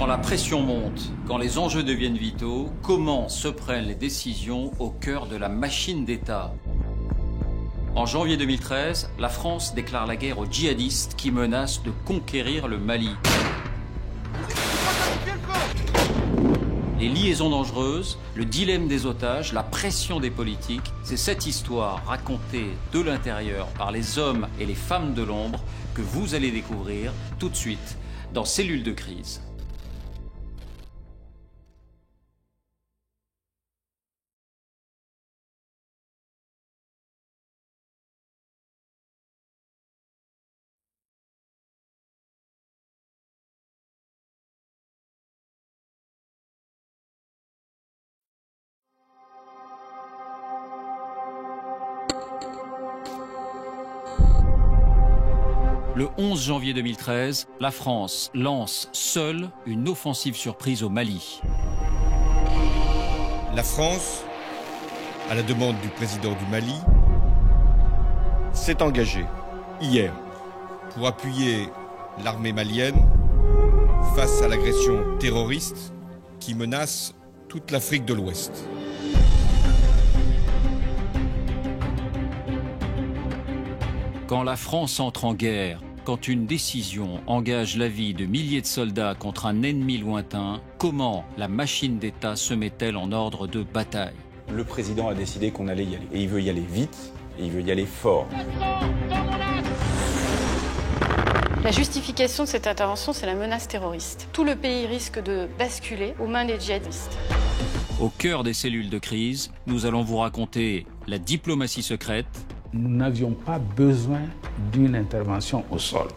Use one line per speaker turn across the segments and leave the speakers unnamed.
Quand la pression monte, quand les enjeux deviennent vitaux, comment se prennent les décisions au cœur de la machine d'État? En janvier 2013, la France déclare la guerre aux djihadistes qui menacent de conquérir le Mali. Les liaisons dangereuses, le dilemme des otages, la pression des politiques, c'est cette histoire racontée de l'intérieur par les hommes et les femmes de l'ombre que vous allez découvrir tout de suite dans Cellules de crise. Le 11 janvier 2013, la France lance seule une offensive surprise au Mali.
La France, à la demande du président du Mali, s'est engagée hier pour appuyer l'armée malienne face à l'agression terroriste qui menace toute l'Afrique de l'Ouest.
Quand la France entre en guerre, quand une décision engage la vie de milliers de soldats contre un ennemi lointain, comment la machine d'État se met-elle en ordre de bataille?
Le président a décidé qu'on allait y aller. Et il veut y aller vite, et il veut y aller fort.
La justification de cette intervention, c'est la menace terroriste. Tout le pays risque de basculer aux mains des djihadistes.
Au cœur des cellules de crise, nous allons vous raconter la diplomatie secrète.
Nous n'avions pas besoin d'une intervention au sol.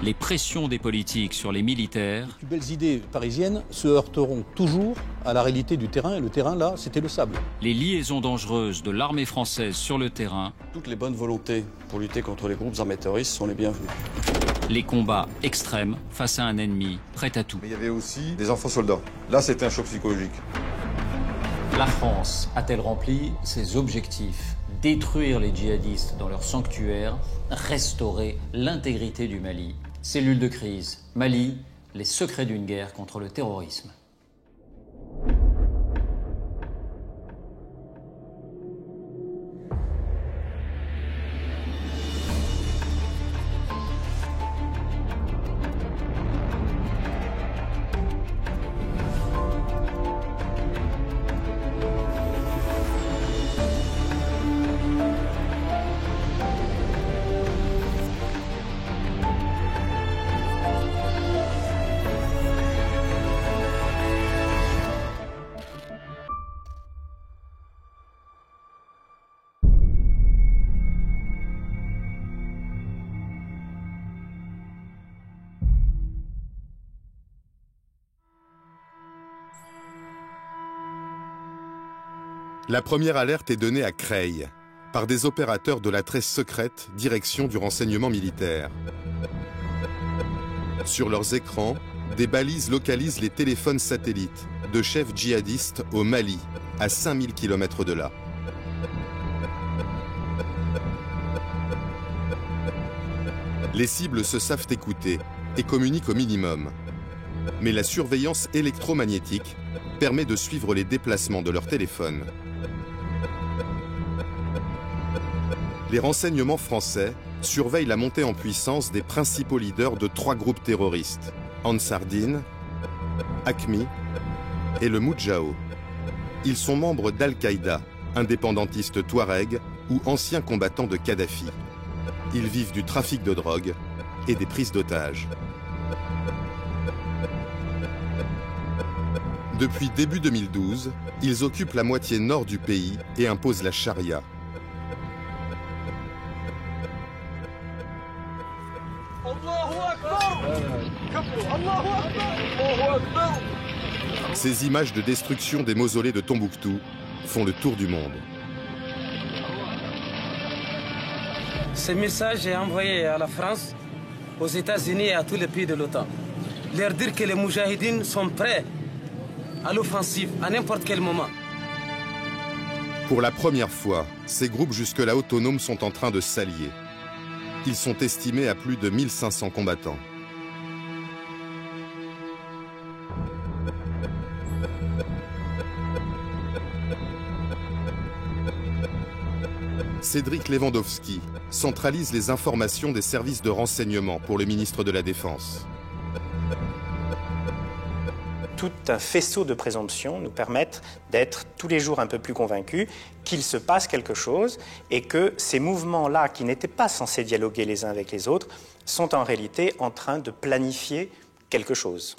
Les pressions des politiques sur les militaires.
Les plus belles idées parisiennes se heurteront toujours à la réalité du terrain, et le terrain, là, c'était le sable.
Les liaisons dangereuses de l'armée française sur le terrain.
Toutes les bonnes volontés pour lutter contre les groupes armés terroristes sont les bienvenues.
Les combats extrêmes face à un ennemi prêt à tout.
Mais il y avait aussi des enfants soldats. Là, c'était un choc psychologique.
La France a-t-elle rempli ses objectifs? Détruire les djihadistes dans leur sanctuaire, restaurer l'intégrité du Mali. Cellule de crise, Mali, les secrets d'une guerre contre le terrorisme.
La première alerte est donnée à Creil, par des opérateurs de la très secrète direction du renseignement militaire. Sur leurs écrans, des balises localisent les téléphones satellites de chefs djihadistes au Mali, à 5000 km de là. Les cibles se savent écouter et communiquent au minimum. Mais la surveillance électromagnétique permet de suivre les déplacements de leur téléphone. Les renseignements français surveillent la montée en puissance des principaux leaders de 3 groupes terroristes, Ansar Dine, Aqmi et le Moudjahou. Ils sont membres d'Al-Qaïda, indépendantistes touareg ou anciens combattants de Kadhafi. Ils vivent du trafic de drogue et des prises d'otages. Depuis début 2012, ils occupent la moitié nord du pays et imposent la charia. Ces images de destruction des mausolées de Tombouctou font le tour du monde.
Ce message est envoyé à la France, aux États-Unis et à tous les pays de l'OTAN. Leur dire que les Moudjahidines sont prêts à l'offensive à n'importe quel moment.
Pour la première fois, ces groupes jusque-là autonomes sont en train de s'allier. Ils sont estimés à plus de 1500 combattants. Cédric Lewandowski centralise les informations des services de renseignement pour le ministre de la Défense.
Tout un faisceau de présomptions nous permettent d'être tous les jours un peu plus convaincus qu'il se passe quelque chose et que ces mouvements-là, qui n'étaient pas censés dialoguer les uns avec les autres, sont en réalité en train de planifier quelque chose.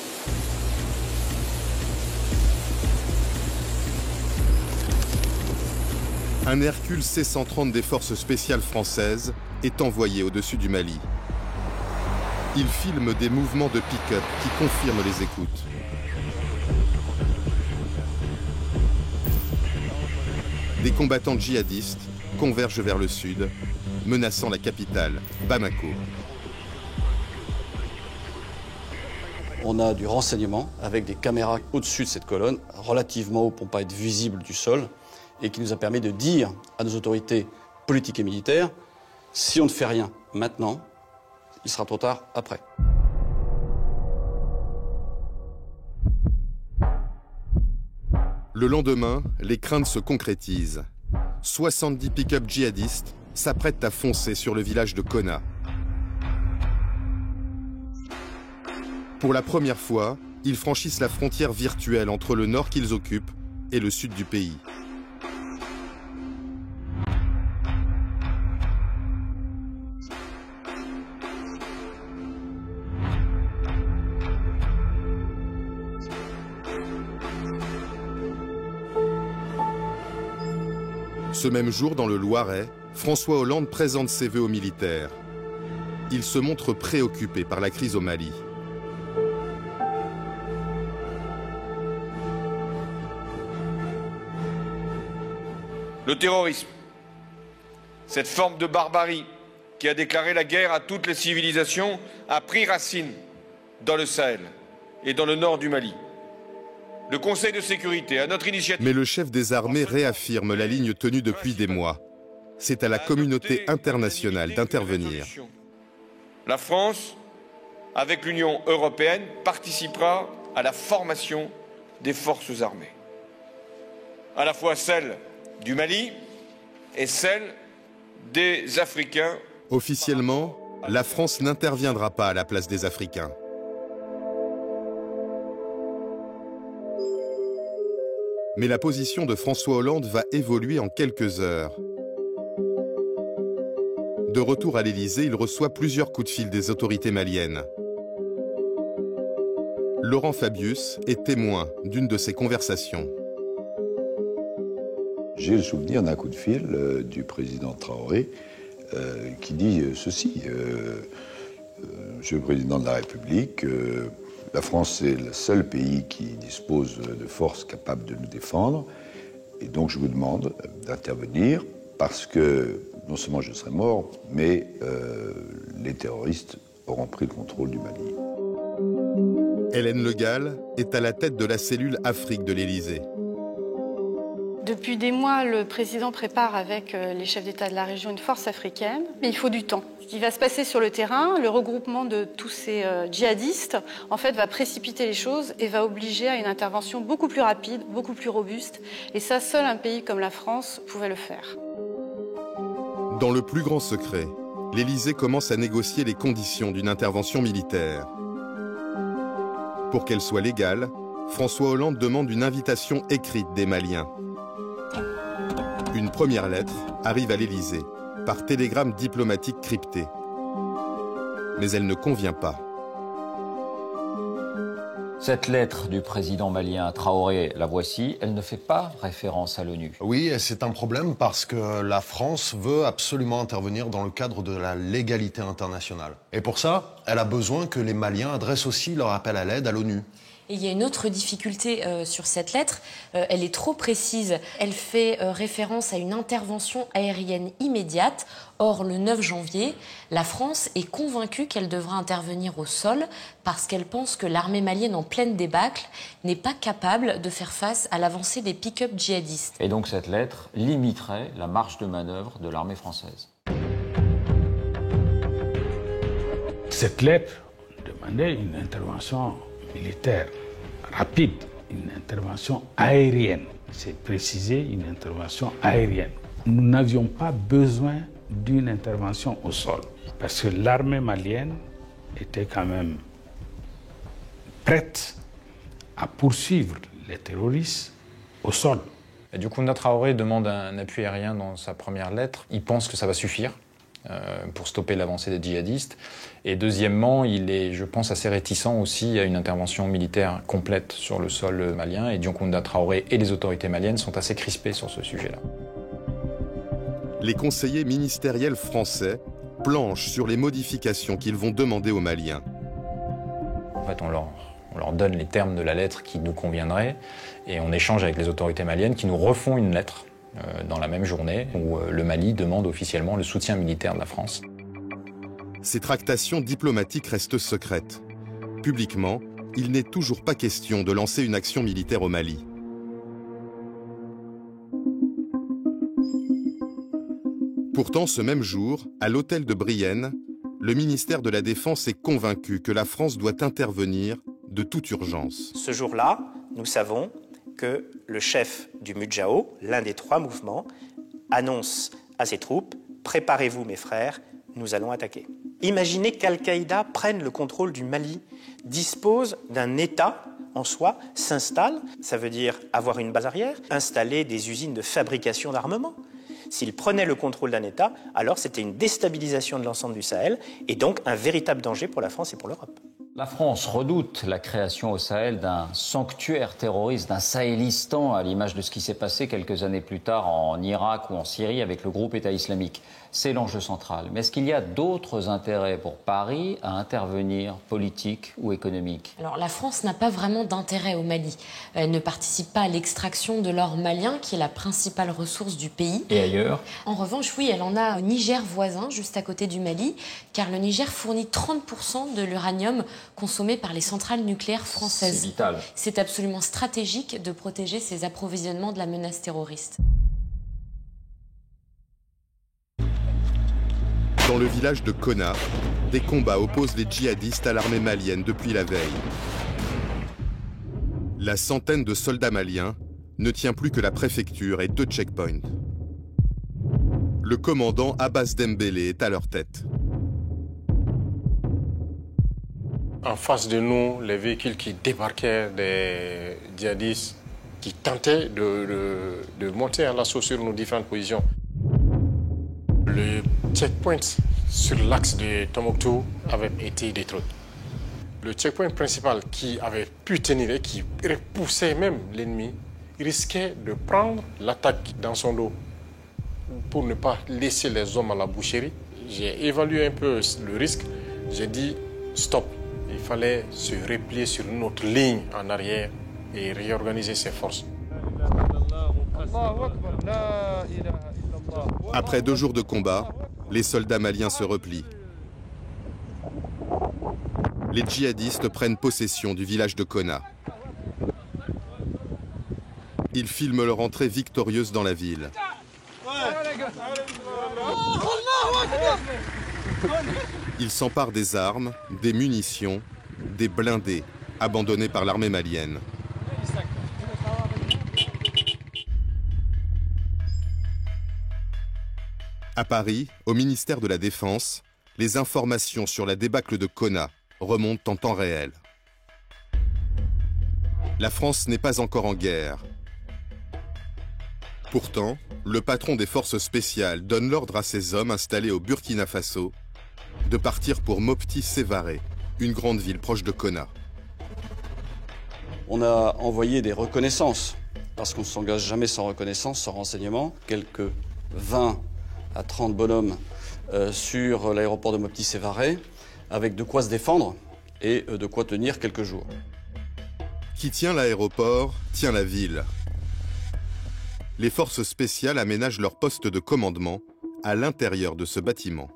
Un Hercule C-130 des forces spéciales françaises est envoyé au-dessus du Mali. Il filme des mouvements de pick-up qui confirment les écoutes. Des combattants djihadistes convergent vers le sud, menaçant la capitale, Bamako.
On a du renseignement avec des caméras au-dessus de cette colonne, relativement haut pour ne pas être visible du sol, et qui nous a permis de dire à nos autorités politiques et militaires, si on ne fait rien maintenant, il sera trop tard après.
Le lendemain, les craintes se concrétisent. 70 pick-up djihadistes s'apprêtent à foncer sur le village de Konna. Pour la première fois, ils franchissent la frontière virtuelle entre le nord qu'ils occupent et le sud du pays. Ce même jour, dans le Loiret, François Hollande présente ses vœux aux militaires. Il se montre préoccupé par la crise au Mali.
Le terrorisme, cette forme de barbarie qui a déclaré la guerre à toutes les civilisations, a pris racine dans le Sahel et dans le nord du Mali. Le Conseil de sécurité, à notre initiative...
Mais le chef des armées réaffirme la ligne tenue depuis des mois. C'est à la communauté internationale d'intervenir.
La France, avec l'Union européenne, participera à la formation des forces armées. À la fois celle du Mali et celle des Africains.
Officiellement, la France n'interviendra pas à la place des Africains. Mais la position de François Hollande va évoluer en quelques heures. De retour à l'Élysée, il reçoit plusieurs coups de fil des autorités maliennes. Laurent Fabius est témoin d'une de ces conversations.
J'ai le souvenir d'un coup de fil du président Traoré qui dit ceci. Monsieur le Président de la République, la France est le seul pays qui dispose de forces capables de nous défendre. Et donc je vous demande d'intervenir parce que non seulement je serai mort, mais les terroristes auront pris le contrôle du Mali.
Hélène Le Gall est à la tête de la cellule Afrique de l'Élysée.
Depuis des mois, le président prépare avec les chefs d'État de la région une force africaine, mais il faut du temps. Ce qui va se passer sur le terrain, le regroupement de tous ces djihadistes, en fait, va précipiter les choses et va obliger à une intervention beaucoup plus rapide, beaucoup plus robuste. Et ça, seul un pays comme la France pouvait le faire.
Dans le plus grand secret, l'Élysée commence à négocier les conditions d'une intervention militaire. Pour qu'elle soit légale, François Hollande demande une invitation écrite des Maliens. Une première lettre arrive à l'Élysée, par télégramme diplomatique crypté. Mais elle ne convient pas.
Cette lettre du président malien Traoré, la voici, elle ne fait pas référence à l'ONU.
Oui, et c'est un problème parce que la France veut absolument intervenir dans le cadre de la légalité internationale. Et pour ça, elle a besoin que les Maliens adressent aussi leur appel à l'aide à l'ONU.
Et il y a une autre difficulté sur cette lettre, elle est trop précise. Elle fait référence à une intervention aérienne immédiate. Or, le 9 janvier, la France est convaincue qu'elle devra intervenir au sol parce qu'elle pense que l'armée malienne en pleine débâcle n'est pas capable de faire face à l'avancée des pick-up djihadistes.
Et donc cette lettre limiterait la marge de manœuvre de l'armée française.
Cette lettre demandait une intervention militaire rapide, une intervention aérienne. C'est précisé, une intervention aérienne. nous n'avions pas besoin d'une intervention au sol, parce que l'armée malienne était quand même prête à poursuivre les terroristes au sol.
Et du coup, Kounda Traoré demande un appui aérien dans sa première lettre. Il pense que ça va suffire pour stopper l'avancée des djihadistes. Et deuxièmement, il est, je pense, assez réticent aussi à une intervention militaire complète sur le sol malien. Et Kounda Traoré et les autorités maliennes sont assez crispés sur ce sujet-là.
Les conseillers ministériels français planchent sur les modifications qu'ils vont demander aux Maliens.
En fait, on leur donne les termes de la lettre qui nous conviendraient et on échange avec les autorités maliennes qui nous refont une lettre dans la même journée où le Mali demande officiellement le soutien militaire de la France.
Ces tractations diplomatiques restent secrètes. Publiquement, il n'est toujours pas question de lancer une action militaire au Mali. Pourtant, ce même jour, à l'hôtel de Brienne, le ministère de la Défense est convaincu que la France doit intervenir de toute urgence.
Ce jour-là, nous savons que le chef du Mudjao, l'un des 3 mouvements, annonce à ses troupes « Préparez-vous mes frères, nous allons attaquer ». Imaginez qu'Al-Qaïda prenne le contrôle du Mali, dispose d'un État en soi, s'installe, ça veut dire avoir une base arrière, installer des usines de fabrication d'armement. S'il prenait le contrôle d'un État, alors c'était une déstabilisation de l'ensemble du Sahel et donc un véritable danger pour la France et pour l'Europe.
La France redoute la création au Sahel d'un sanctuaire terroriste, d'un Sahélistan, à l'image de ce qui s'est passé quelques années plus tard en Irak ou en Syrie avec le groupe État islamique. C'est l'enjeu central. Mais est-ce qu'il y a d'autres intérêts pour Paris à intervenir, politique ou économique?
Alors la France n'a pas vraiment d'intérêt au Mali. Elle ne participe pas à l'extraction de l'or malien, qui est la principale ressource du pays.
Et ailleurs?
En revanche, oui, elle en a au Niger voisin, juste à côté du Mali, car le Niger fournit 30% de l'uranium consommé par les centrales nucléaires françaises.
C'est vital.
C'est absolument stratégique de protéger ses approvisionnements de la menace terroriste.
Dans le village de Konna, des combats opposent les djihadistes à l'armée malienne depuis la veille. La centaine de soldats maliens ne tient plus que la préfecture et 2 checkpoints. Le commandant Abbas Dembélé est à leur tête.
En face de nous, les véhicules qui débarquaient des djihadistes qui tentaient de monter à l'assaut sur nos différentes positions. Le checkpoint sur l'axe de Tombouctou avait été détruit. Le checkpoint principal qui avait pu tenir et qui repoussait même l'ennemi risquait de prendre l'attaque dans son dos pour ne pas laisser les hommes à la boucherie. J'ai évalué un peu le risque. J'ai dit stop. Il fallait se replier sur une autre ligne en arrière et réorganiser ses forces.
Après 2 jours de combat, les soldats maliens se replient. Les djihadistes prennent possession du village de Konna. Ils filment leur entrée victorieuse dans la ville. Ils s'emparent des armes, des munitions, des blindés abandonnés par l'armée malienne. À Paris, au ministère de la Défense, les informations sur la débâcle de Konna remontent en temps réel. La France n'est pas encore en guerre. Pourtant, le patron des forces spéciales donne l'ordre à ses hommes installés au Burkina Faso de partir pour Mopti Sévaré, une grande ville proche de Konna.
On a envoyé des reconnaissances, parce qu'on ne s'engage jamais sans reconnaissance, sans renseignement. Quelques 20 à 30 bonhommes sur l'aéroport de Mopti Sévaré, avec de quoi se défendre et de quoi tenir quelques jours.
Qui tient l'aéroport, tient la ville. Les forces spéciales aménagent leur poste de commandement à l'intérieur de ce bâtiment.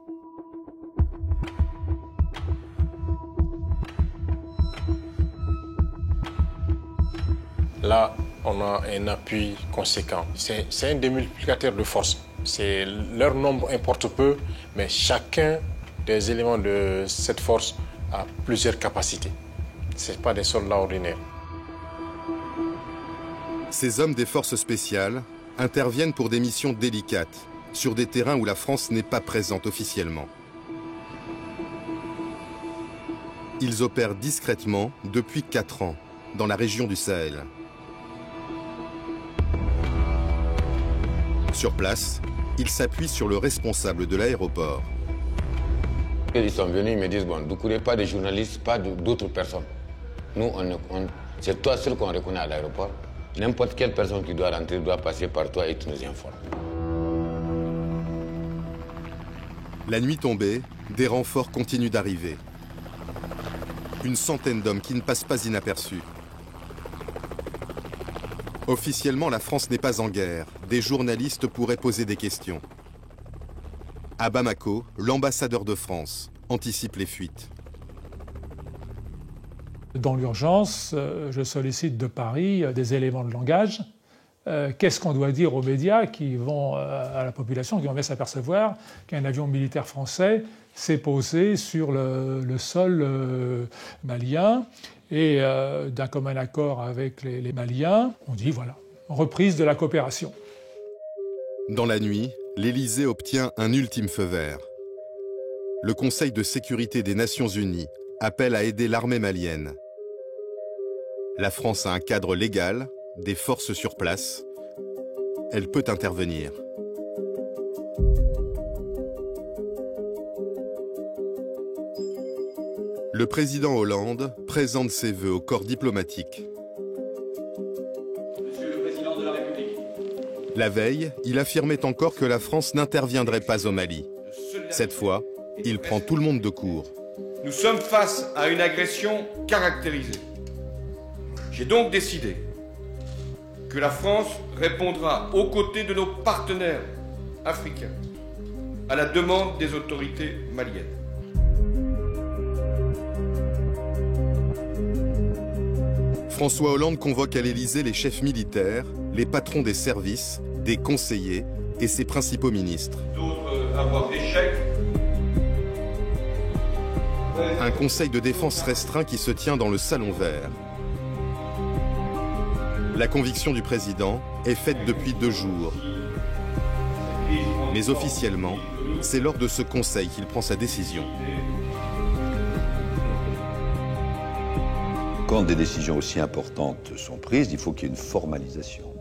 Là, on a un appui conséquent. C'est un démultiplicateur de force. Leur nombre importe peu, mais chacun des éléments de cette force a plusieurs capacités. Ce ne sont pas des soldats ordinaires.
Ces hommes des forces spéciales interviennent pour des missions délicates, sur des terrains où la France n'est pas présente officiellement. Ils opèrent discrètement depuis 4 ans, dans la région du Sahel. Sur place, ils s'appuient sur le responsable de l'aéroport.
Ils sont venus, ils me disent, bon, ne courez pas des journalistes, pas d'autres personnes. Nous, c'est toi seul qu'on reconnaît à l'aéroport. N'importe quelle personne qui doit rentrer doit passer par toi et tu nous informes.
La nuit tombée, des renforts continuent d'arriver. Une centaine d'hommes qui ne passent pas inaperçus. Officiellement, la France n'est pas en guerre. Des journalistes pourraient poser des questions. À Bamako, l'ambassadeur de France anticipe les fuites.
Dans l'urgence, je sollicite de Paris des éléments de langage. Qu'est-ce qu'on doit dire aux médias qui vont, à la population, qui vont bien s'apercevoir qu'un avion militaire français s'est posé sur le sol malien et d'un commun accord avec les Maliens, on dit voilà, reprise de la coopération.
Dans la nuit, l'Élysée obtient un ultime feu vert. Le Conseil de sécurité des Nations Unies appelle à aider l'armée malienne. La France a un cadre légal, des forces sur place. Elle peut intervenir. Le président Hollande présente ses vœux au corps diplomatique.
Monsieur le Président de la République.
La veille, il affirmait encore que la France n'interviendrait pas au Mali. Cette fois, il prend tout le monde de court.
Nous sommes face à une agression caractérisée. J'ai donc décidé que la France répondra aux côtés de nos partenaires africains à la demande des autorités maliennes.
François Hollande convoque à l'Élysée les chefs militaires, les patrons des services, des conseillers et ses principaux ministres.
D'autres avoir d'échec.
Un conseil de défense restreint qui se tient dans le Salon Vert. La conviction du président est faite depuis 2 jours. Mais officiellement, c'est lors de ce conseil qu'il prend sa décision.
Quand des décisions aussi importantes sont prises, il faut qu'il y ait une formalisation.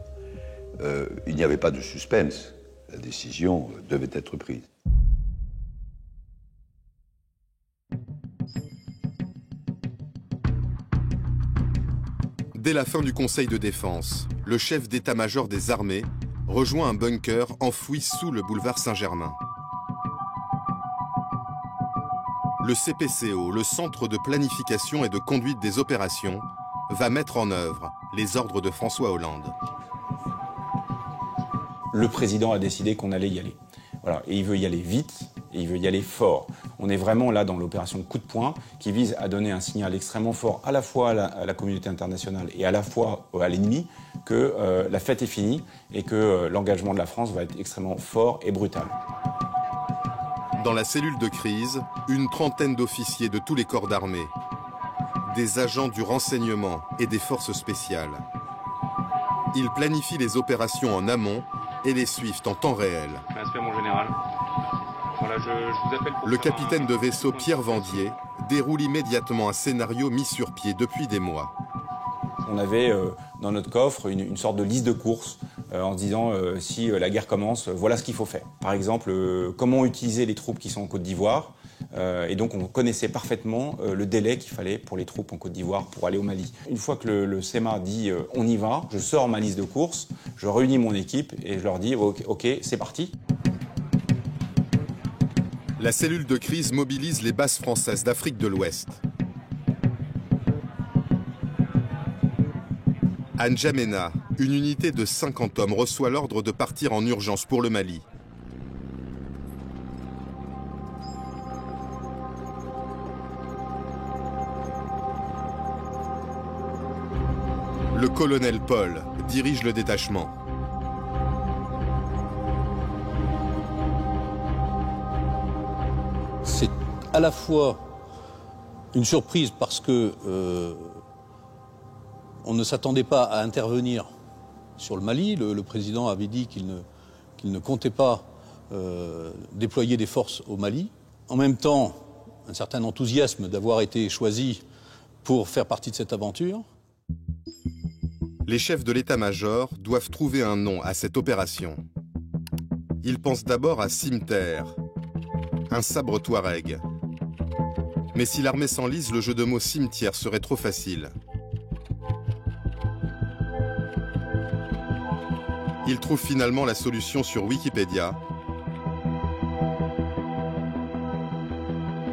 Il n'y avait pas de suspense. La décision devait être prise.
Dès la fin du Conseil de défense, le chef d'état-major des armées rejoint un bunker enfoui sous le boulevard Saint-Germain. Le CPCO, le Centre de planification et de conduite des opérations, va mettre en œuvre les ordres de François Hollande.
Le président a décidé qu'on allait y aller. Voilà. Et il veut y aller vite, et il veut y aller fort. On est vraiment là dans l'opération coup de poing qui vise à donner un signal extrêmement fort à la fois à la communauté internationale et à la fois à l'ennemi que la fête est finie et que l'engagement de la France va être extrêmement fort et brutal.
Dans la cellule de crise, une trentaine d'officiers de tous les corps d'armée, des agents du renseignement et des forces spéciales. Ils planifient les opérations en amont et les suivent en temps réel.
Respect, mon général. Voilà, je vous appelle pour
le capitaine de vaisseau Pierre Vendier déroule immédiatement un scénario mis sur pied depuis des mois.
On avait dans notre coffre une sorte de liste de courses en se disant si la guerre commence, voilà ce qu'il faut faire. Par exemple, comment utiliser les troupes qui sont en Côte d'Ivoire. Et donc on connaissait parfaitement le délai qu'il fallait pour les troupes en Côte d'Ivoire pour aller au Mali. Une fois que le CEMA dit on y va, je sors ma liste de courses, je réunis mon équipe et je leur dis ok, c'est parti.
La cellule de crise mobilise les bases françaises d'Afrique de l'Ouest. À N'Djamena, une unité de 50 hommes reçoit l'ordre de partir en urgence pour le Mali. Le colonel Paul dirige le détachement.
C'est à la fois une surprise parce que on ne s'attendait pas à intervenir sur le Mali. Le président avait dit qu'il ne comptait pas déployer des forces au Mali. En même temps, un certain enthousiasme d'avoir été choisi pour faire partie de cette aventure.
Les chefs de l'état-major doivent trouver un nom à cette opération. Ils pensent d'abord à cimetière, un sabre touareg. Mais si l'armée s'enlise, le jeu de mots cimetière serait trop facile. Ils trouvent finalement la solution sur Wikipédia.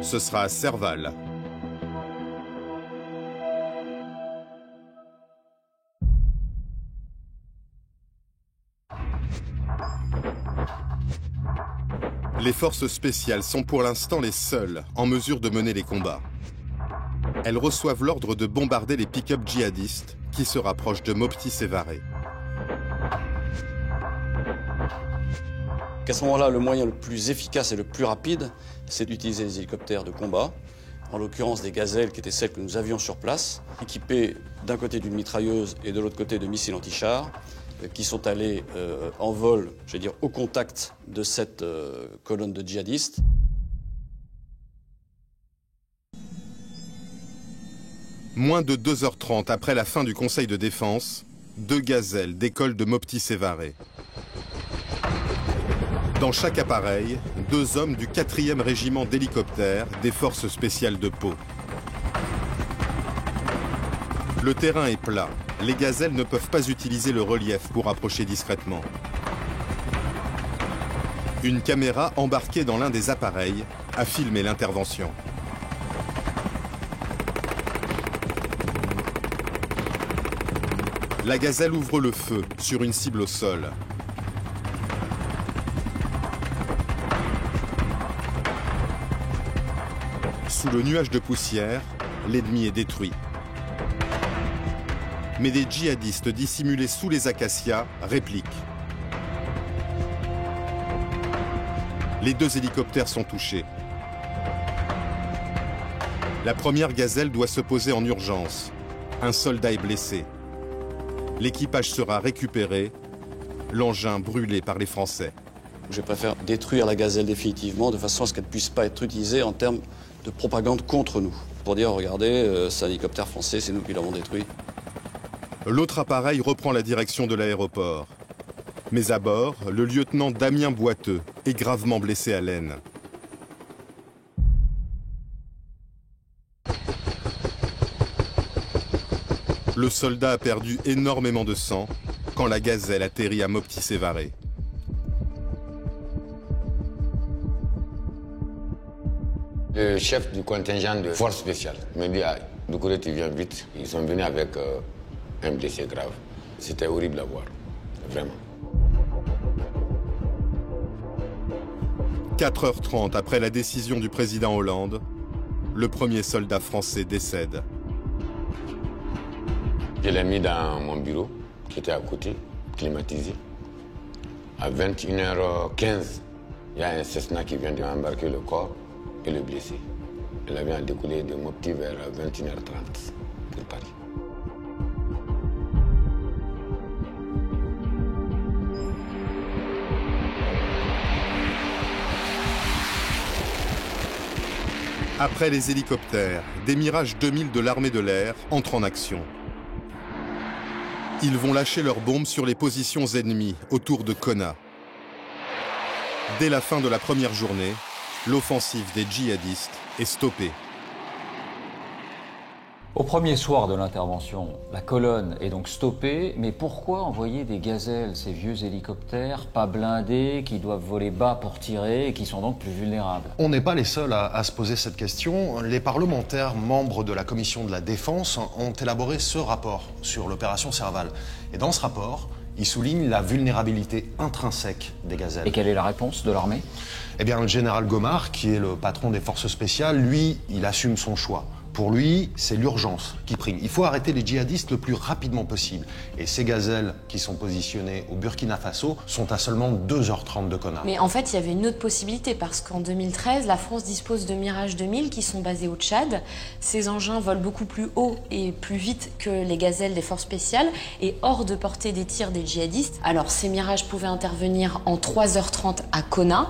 Ce sera Serval. Les forces spéciales sont pour l'instant les seules en mesure de mener les combats. Elles reçoivent l'ordre de bombarder les pick-up djihadistes qui se rapprochent de Mopti Sévaré.
À ce moment-là, le moyen le plus efficace et le plus rapide, c'est d'utiliser les hélicoptères de combat, en l'occurrence des gazelles qui étaient celles que nous avions sur place, équipées d'un côté d'une mitrailleuse et de l'autre côté de missiles anti-chars, qui sont allés en vol, je vais dire, au contact de cette colonne de djihadistes.
Moins de 2h30 après la fin du Conseil de défense, 2 gazelles décollent de Mopti Sévaré. Dans chaque appareil, 2 hommes du 4e régiment d'hélicoptères des forces spéciales de Pau. Le terrain est plat. Les gazelles ne peuvent pas utiliser le relief pour approcher discrètement. Une caméra embarquée dans l'un des appareils a filmé l'intervention. La gazelle ouvre le feu sur une cible au sol. Sous le nuage de poussière, l'ennemi est détruit. Mais des djihadistes dissimulés sous les acacias répliquent. Les 2 hélicoptères sont touchés. La première gazelle doit se poser en urgence. Un soldat est blessé. L'équipage sera récupéré, l'engin brûlé par les Français.
Je préfère détruire la gazelle définitivement de façon à ce qu'elle ne puisse pas être utilisée en termes de propagande contre nous. Pour dire, regardez, c'est un hélicoptère français, c'est nous qui l'avons détruit.
L'autre appareil reprend la direction de l'aéroport. Mais à bord, le lieutenant Damien Boiteux est gravement blessé à l'aine. Le soldat a perdu énormément de sang quand la gazelle atterrit à Mopti Sévaré.
Le chef du contingent de force spéciale me dit ah, Doucouré, tu viens vite. Ils sont venus avec un blessé grave. C'était horrible à voir, vraiment.
4h30 après la décision du président Hollande, le premier soldat français décède.
Je l'ai mis dans mon bureau, qui était à côté, climatisé. À 21h15, il y a un Cessna qui vient d'embarquer le corps et le blessé. Il avait décollé de Mopti vers 21h30 pour Paris.
Après les hélicoptères, des Mirage 2000 de l'armée de l'air entrent en action. Ils vont lâcher leurs bombes sur les positions ennemies autour de Konna. Dès la fin de la première journée, l'offensive des djihadistes est stoppée.
Au premier soir de l'intervention, la colonne est donc stoppée, mais pourquoi envoyer des gazelles, ces vieux hélicoptères, pas blindés, qui doivent voler bas pour tirer et qui sont donc plus vulnérables?
On n'est pas les seuls à se poser cette question. Les parlementaires membres de la commission de la défense ont élaboré ce rapport sur l'opération Serval. Et dans ce rapport, ils soulignent la vulnérabilité intrinsèque des gazelles.
Et quelle est la réponse de l'armée?
Eh bien, le général Gomard, qui est le patron des forces spéciales, lui, il assume son choix. Pour lui, c'est l'urgence qui prime. Il faut arrêter les djihadistes le plus rapidement possible. Et ces gazelles qui sont positionnées au Burkina Faso sont à seulement 2h30 de Konna.
Mais en fait, il y avait une autre possibilité parce qu'en 2013, la France dispose de Mirage 2000 qui sont basés au Tchad. Ces engins volent beaucoup plus haut et plus vite que les gazelles des forces spéciales et hors de portée des tirs des djihadistes. Alors, ces Mirages pouvaient intervenir en 3h30 à Konna.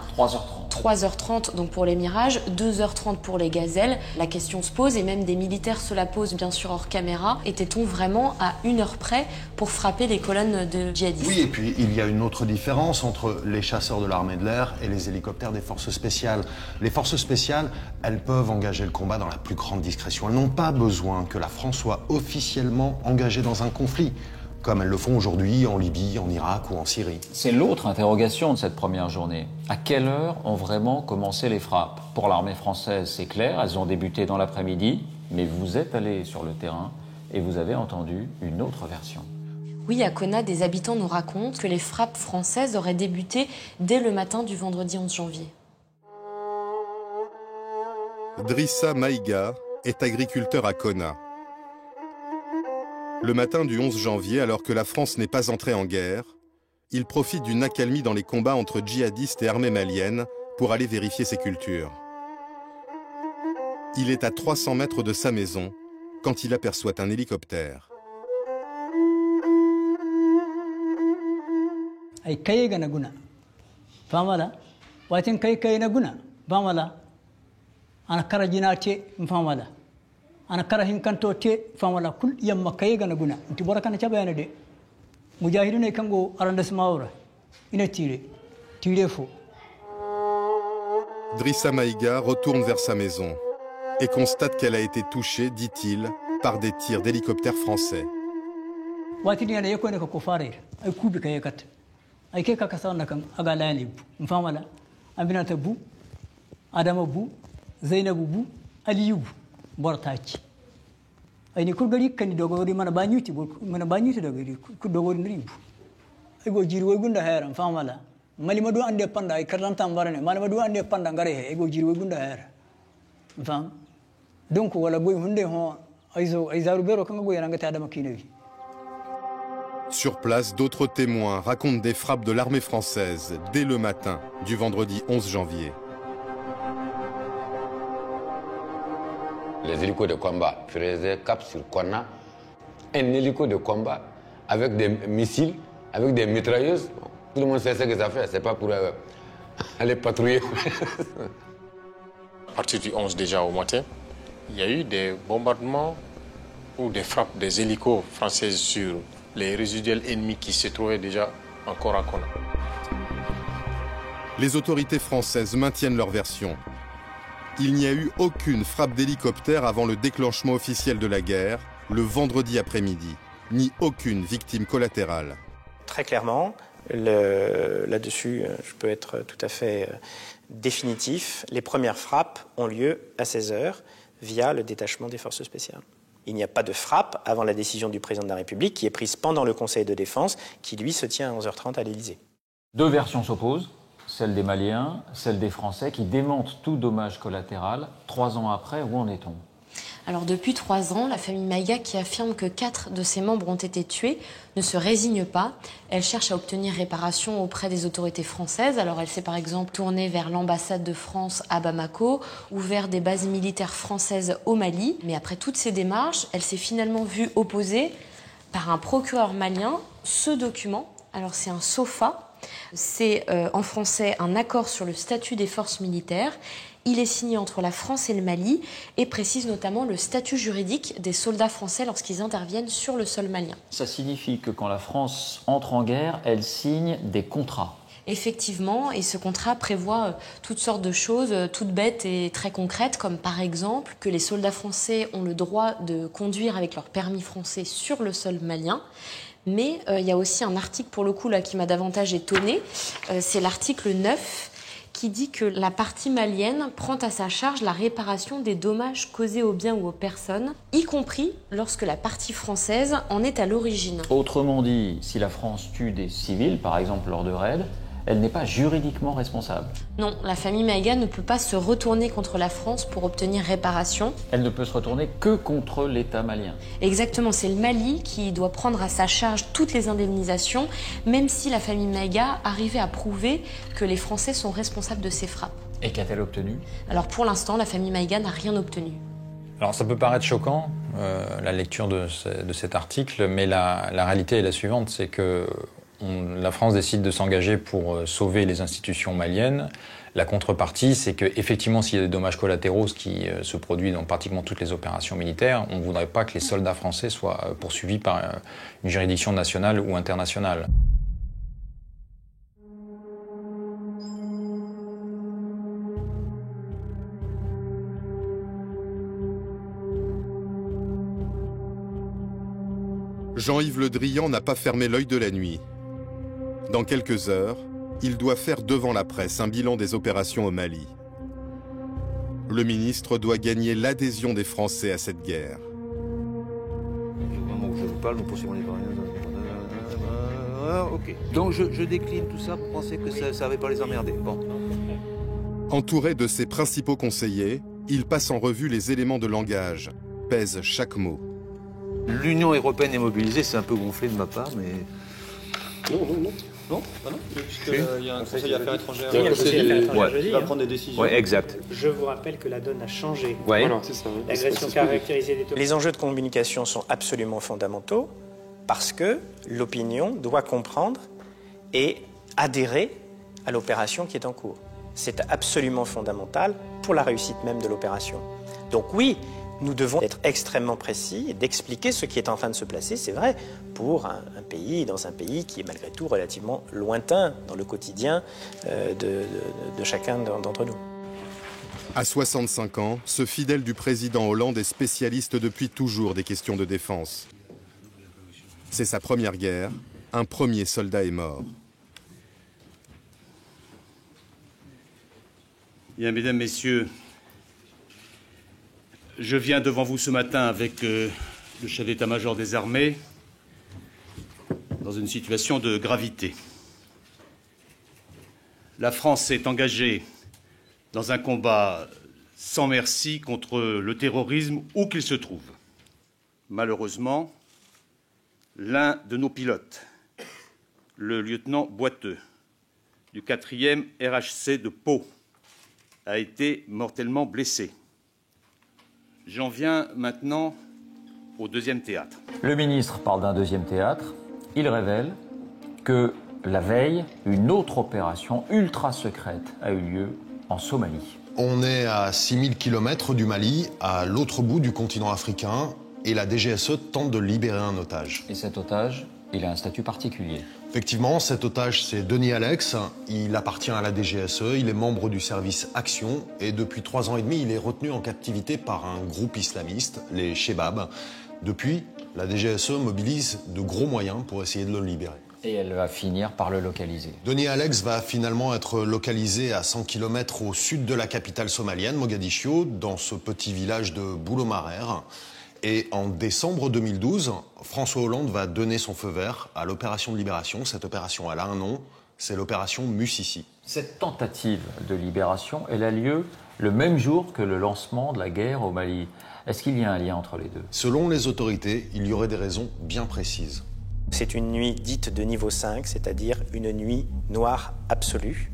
3h30 donc pour les Mirages, 2h30 pour les gazelles. La question se pose et même des militaires se la posent bien sûr hors caméra. Était-on vraiment à 1 heure près pour frapper les colonnes de djihadistes?
Oui, et puis il y a une autre différence entre les chasseurs de l'armée de l'air et les hélicoptères des forces spéciales. Les forces spéciales, elles peuvent engager le combat dans la plus grande discrétion. Elles n'ont pas besoin que la France soit officiellement engagée dans un conflit, comme elles le font aujourd'hui en Libye, en Irak ou en Syrie.
C'est l'autre interrogation de cette première journée. À quelle heure ont vraiment commencé les frappes? Pour l'armée française, c'est clair, elles ont débuté dans l'après-midi, mais vous êtes allé sur le terrain et vous avez entendu une autre version.
Oui, à Konna, des habitants nous racontent que les frappes françaises auraient débuté dès le matin du vendredi 11 janvier.
Drissa Maïga est agriculteur à Konna. Le matin du 11 janvier, alors que la France n'est pas entrée en guerre, il profite d'une accalmie dans les combats entre djihadistes et armées maliennes pour aller vérifier ses cultures. Il est à 300 mètres de sa maison quand il aperçoit un hélicoptère.
ana kara hinkanto te famala kul yamma kayega na guna nti bora kana chabayana de mujahidine kango arrondissement ora ina tire fo.
Drissa Maïga retourne vers sa maison et constate qu'elle a été touchée, dit-il, par des tirs d'hélicoptères français.
Wati diana yako ne ko fare ay kubi kayekat ay ke ka kasana kan aga lani famala abinata bu adama bu zainabu bu aliyu bortaci ay ni kurgari kan dogori mana banyuti dogori ku dogori ndrimbu ay go jiri way gunda hera famala mali madu ande panda ay karlanta mbarane mali madu ande panda ngare he ay go jiri way gunda hera fam donc wala boy hunde ho ay zaru bero kan go yana ngata adama kinawi.
Sur place, d'autres témoins racontent des frappes de l'armée française dès le matin du vendredi 11 janvier.
Les hélicos de combat faisaient cap sur Konna, un hélico de combat avec des missiles, avec des mitrailleuses. Tout le monde sait ce que ça fait, c'est pas pour aller patrouiller.
À partir du 11 déjà au matin, il y a eu des bombardements ou des frappes des hélicos français sur les résiduels ennemis qui se trouvaient déjà encore à Konna.
Les autorités françaises maintiennent leur version. Il n'y a eu aucune frappe d'hélicoptère avant le déclenchement officiel de la guerre, le vendredi après-midi, ni aucune victime collatérale.
Très clairement, là-dessus, je peux être tout à fait définitif. Les premières frappes ont lieu à 16h via le détachement des forces spéciales. Il n'y a pas de frappe avant la décision du président de la République qui est prise pendant le Conseil de défense qui, lui, se tient à 11h30 à l'Élysée.
Deux versions s'opposent. Celle des Maliens, celle des Français, qui démentent tout dommage collatéral. 3 ans après, où en est-on?
Alors depuis 3 ans, la famille Maïga, qui affirme que 4 de ses membres ont été tués, ne se résigne pas. Elle cherche à obtenir réparation auprès des autorités françaises. Alors elle s'est par exemple tournée vers l'ambassade de France à Bamako ou vers des bases militaires françaises au Mali. Mais après toutes ces démarches, elle s'est finalement vue opposer par un procureur malien ce document. Alors c'est un SOFA. C'est en français un accord sur le statut des forces militaires. Il est signé entre la France et le Mali et précise notamment le statut juridique des soldats français lorsqu'ils interviennent sur le sol malien.
Ça signifie que quand la France entre en guerre, elle signe des contrats.
Effectivement, et ce contrat prévoit toutes sortes de choses, toutes bêtes et très concrètes, comme par exemple que les soldats français ont le droit de conduire avec leur permis français sur le sol malien. Mais il y a aussi un article, pour le coup, là, qui m'a davantage étonnée. C'est l'article 9, qui dit que la partie malienne prend à sa charge la réparation des dommages causés aux biens ou aux personnes, y compris lorsque la partie française en est à l'origine.
Autrement dit, si la France tue des civils, par exemple lors de raids, elle n'est pas juridiquement responsable.
Non, la famille Maïga ne peut pas se retourner contre la France pour obtenir réparation.
Elle ne peut se retourner que contre l'État malien.
Exactement, c'est le Mali qui doit prendre à sa charge toutes les indemnisations, même si la famille Maïga arrivait à prouver que les Français sont responsables de ces frappes.
Et qu'a-t-elle obtenu?
Alors pour l'instant, la famille Maïga n'a rien obtenu.
Alors ça peut paraître choquant, la lecture de cet article, mais la réalité est la suivante, c'est que la France décide de s'engager pour sauver les institutions maliennes. La contrepartie, c'est qu'effectivement, s'il y a des dommages collatéraux, ce qui se produit dans pratiquement toutes les opérations militaires, on ne voudrait pas que les soldats français soient poursuivis par une juridiction nationale ou internationale.
Jean-Yves Le Drian n'a pas fermé l'œil de la nuit. Dans quelques heures, il doit faire devant la presse un bilan des opérations au Mali. Le ministre doit gagner l'adhésion des Français à cette guerre.
Au moment où je vous parle, nous poursuivons les ok. Donc je décline tout ça pour penser que ça ne va pas les emmerder. Bon.
Entouré de ses principaux conseillers, il passe en revue les éléments de langage, pèse chaque mot.
L'Union européenne est mobilisée, c'est un peu gonflé de ma part, mais...
Non, puisqu'il y a un conseil d'affaires étrangères.
Il y a un conseil d'affaires étrangères jeudi.
Il va prendre des décisions.
Oui, exact.
Je vous rappelle que la donne a changé.
Ouais. Voilà, c'est ça.
L'agression caractérisée des... Les enjeux de communication sont absolument fondamentaux parce que l'opinion doit comprendre et adhérer à l'opération qui est en cours. C'est absolument fondamental pour la réussite même de l'opération. Donc oui, nous devons être extrêmement précis et d'expliquer ce qui est en train de se placer, c'est vrai, pour un pays, dans un pays qui est malgré tout relativement lointain dans le quotidien de chacun d'entre nous.
À 65 ans, ce fidèle du président Hollande est spécialiste depuis toujours des questions de défense. C'est sa première guerre, un premier soldat est mort.
Bien, mesdames, messieurs, je viens devant vous ce matin avec le chef d'état-major des armées dans une situation de gravité. La France est engagée dans un combat sans merci contre le terrorisme où qu'il se trouve. Malheureusement, l'un de nos pilotes, le lieutenant Boiteux, du 4e RHC de Pau, a été mortellement blessé. J'en viens maintenant au deuxième théâtre.
Le ministre parle d'un deuxième théâtre. Il révèle que la veille, une autre opération ultra secrète a eu lieu en Somalie.
On est à 6000 km du Mali, à l'autre bout du continent africain, et la DGSE tente de libérer un otage.
Et cet otage, il a un statut particulier.
Effectivement, cet otage, c'est Denis Alex. Il appartient à la DGSE, il est membre du service Action, et depuis 3 ans et demi, il est retenu en captivité par un groupe islamiste, les Chebab. Depuis, la DGSE mobilise de gros moyens pour essayer de le libérer.
Et elle va finir par le localiser.
Denis Alex va finalement être localisé à 100 km au sud de la capitale somalienne, Mogadiscio, dans ce petit village de Boulomarer. Et en décembre 2012, François Hollande va donner son feu vert à l'opération de libération. Cette opération, elle a un nom, c'est l'opération Musisi.
Cette tentative de libération, elle a lieu le même jour que le lancement de la guerre au Mali. Est-ce qu'il y a un lien entre les deux?
Selon les autorités, il y aurait des raisons bien précises.
C'est une nuit dite de niveau 5, c'est-à-dire une nuit noire absolue,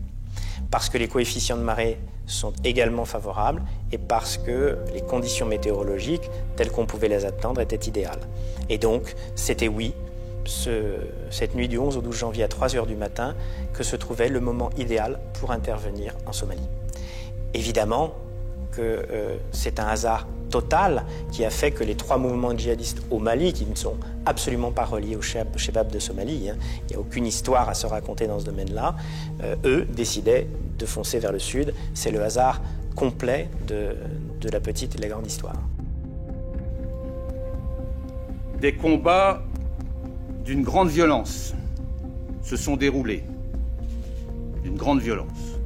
parce que les coefficients de marée sont également favorables et parce que les conditions météorologiques, telles qu'on pouvait les attendre, étaient idéales. Et donc, c'était oui, cette nuit du 11 au 12 janvier à 3 h du matin, que se trouvait le moment idéal pour intervenir en Somalie. Évidemment que c'est un hasard total qui a fait que les 3 mouvements djihadistes au Mali, qui ne sont absolument pas reliés au Chebab de Somalie, il n'y a aucune histoire à se raconter dans ce domaine-là, eux décidaient de foncer vers le sud. C'est le hasard complet de la petite et de la grande histoire.
Des combats d'une grande violence se sont déroulés, d'une grande violence,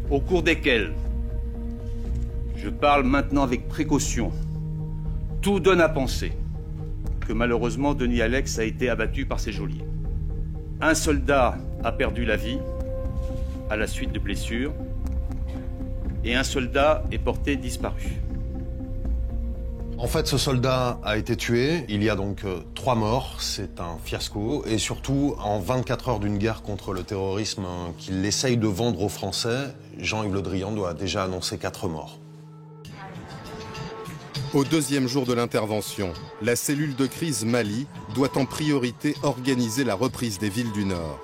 au cours desquels, je parle maintenant avec précaution, tout donne à penser que malheureusement Denis Alex a été abattu par ses geôliers. Un soldat a perdu la vie à la suite de blessures et un soldat est porté disparu.
En fait, ce soldat a été tué. Il y a donc 3 morts. C'est un fiasco. Et surtout, en 24 heures d'une guerre contre le terrorisme qu'il essaye de vendre aux Français, Jean-Yves Le Drian doit déjà annoncer 4 morts.
Au deuxième jour de l'intervention, la cellule de crise Mali doit en priorité organiser la reprise des villes du Nord.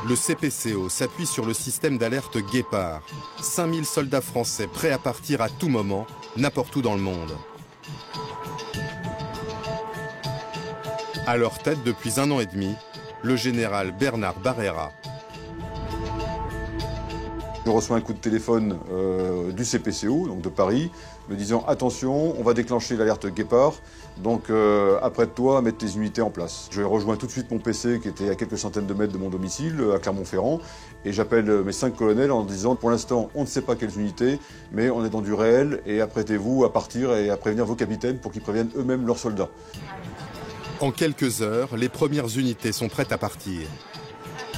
Le CPCO s'appuie sur le système d'alerte Guépard. 5000 soldats français prêts à partir à tout moment, n'importe où dans le monde. À leur tête depuis 1 an et demi, le général Bernard Barrera.
Je reçois un coup de téléphone du CPCO, donc de Paris, me disant « Attention, on va déclencher l'alerte Guépard, donc apprête-toi à mettre tes unités en place ». Je rejoins tout de suite mon PC qui était à quelques centaines de mètres de mon domicile, à Clermont-Ferrand, et j'appelle mes 5 colonels en disant « Pour l'instant, on ne sait pas quelles unités, mais on est dans du réel, et apprêtez-vous à partir et à prévenir vos capitaines pour qu'ils préviennent eux-mêmes leurs soldats ».
En quelques heures, les premières unités sont prêtes à partir.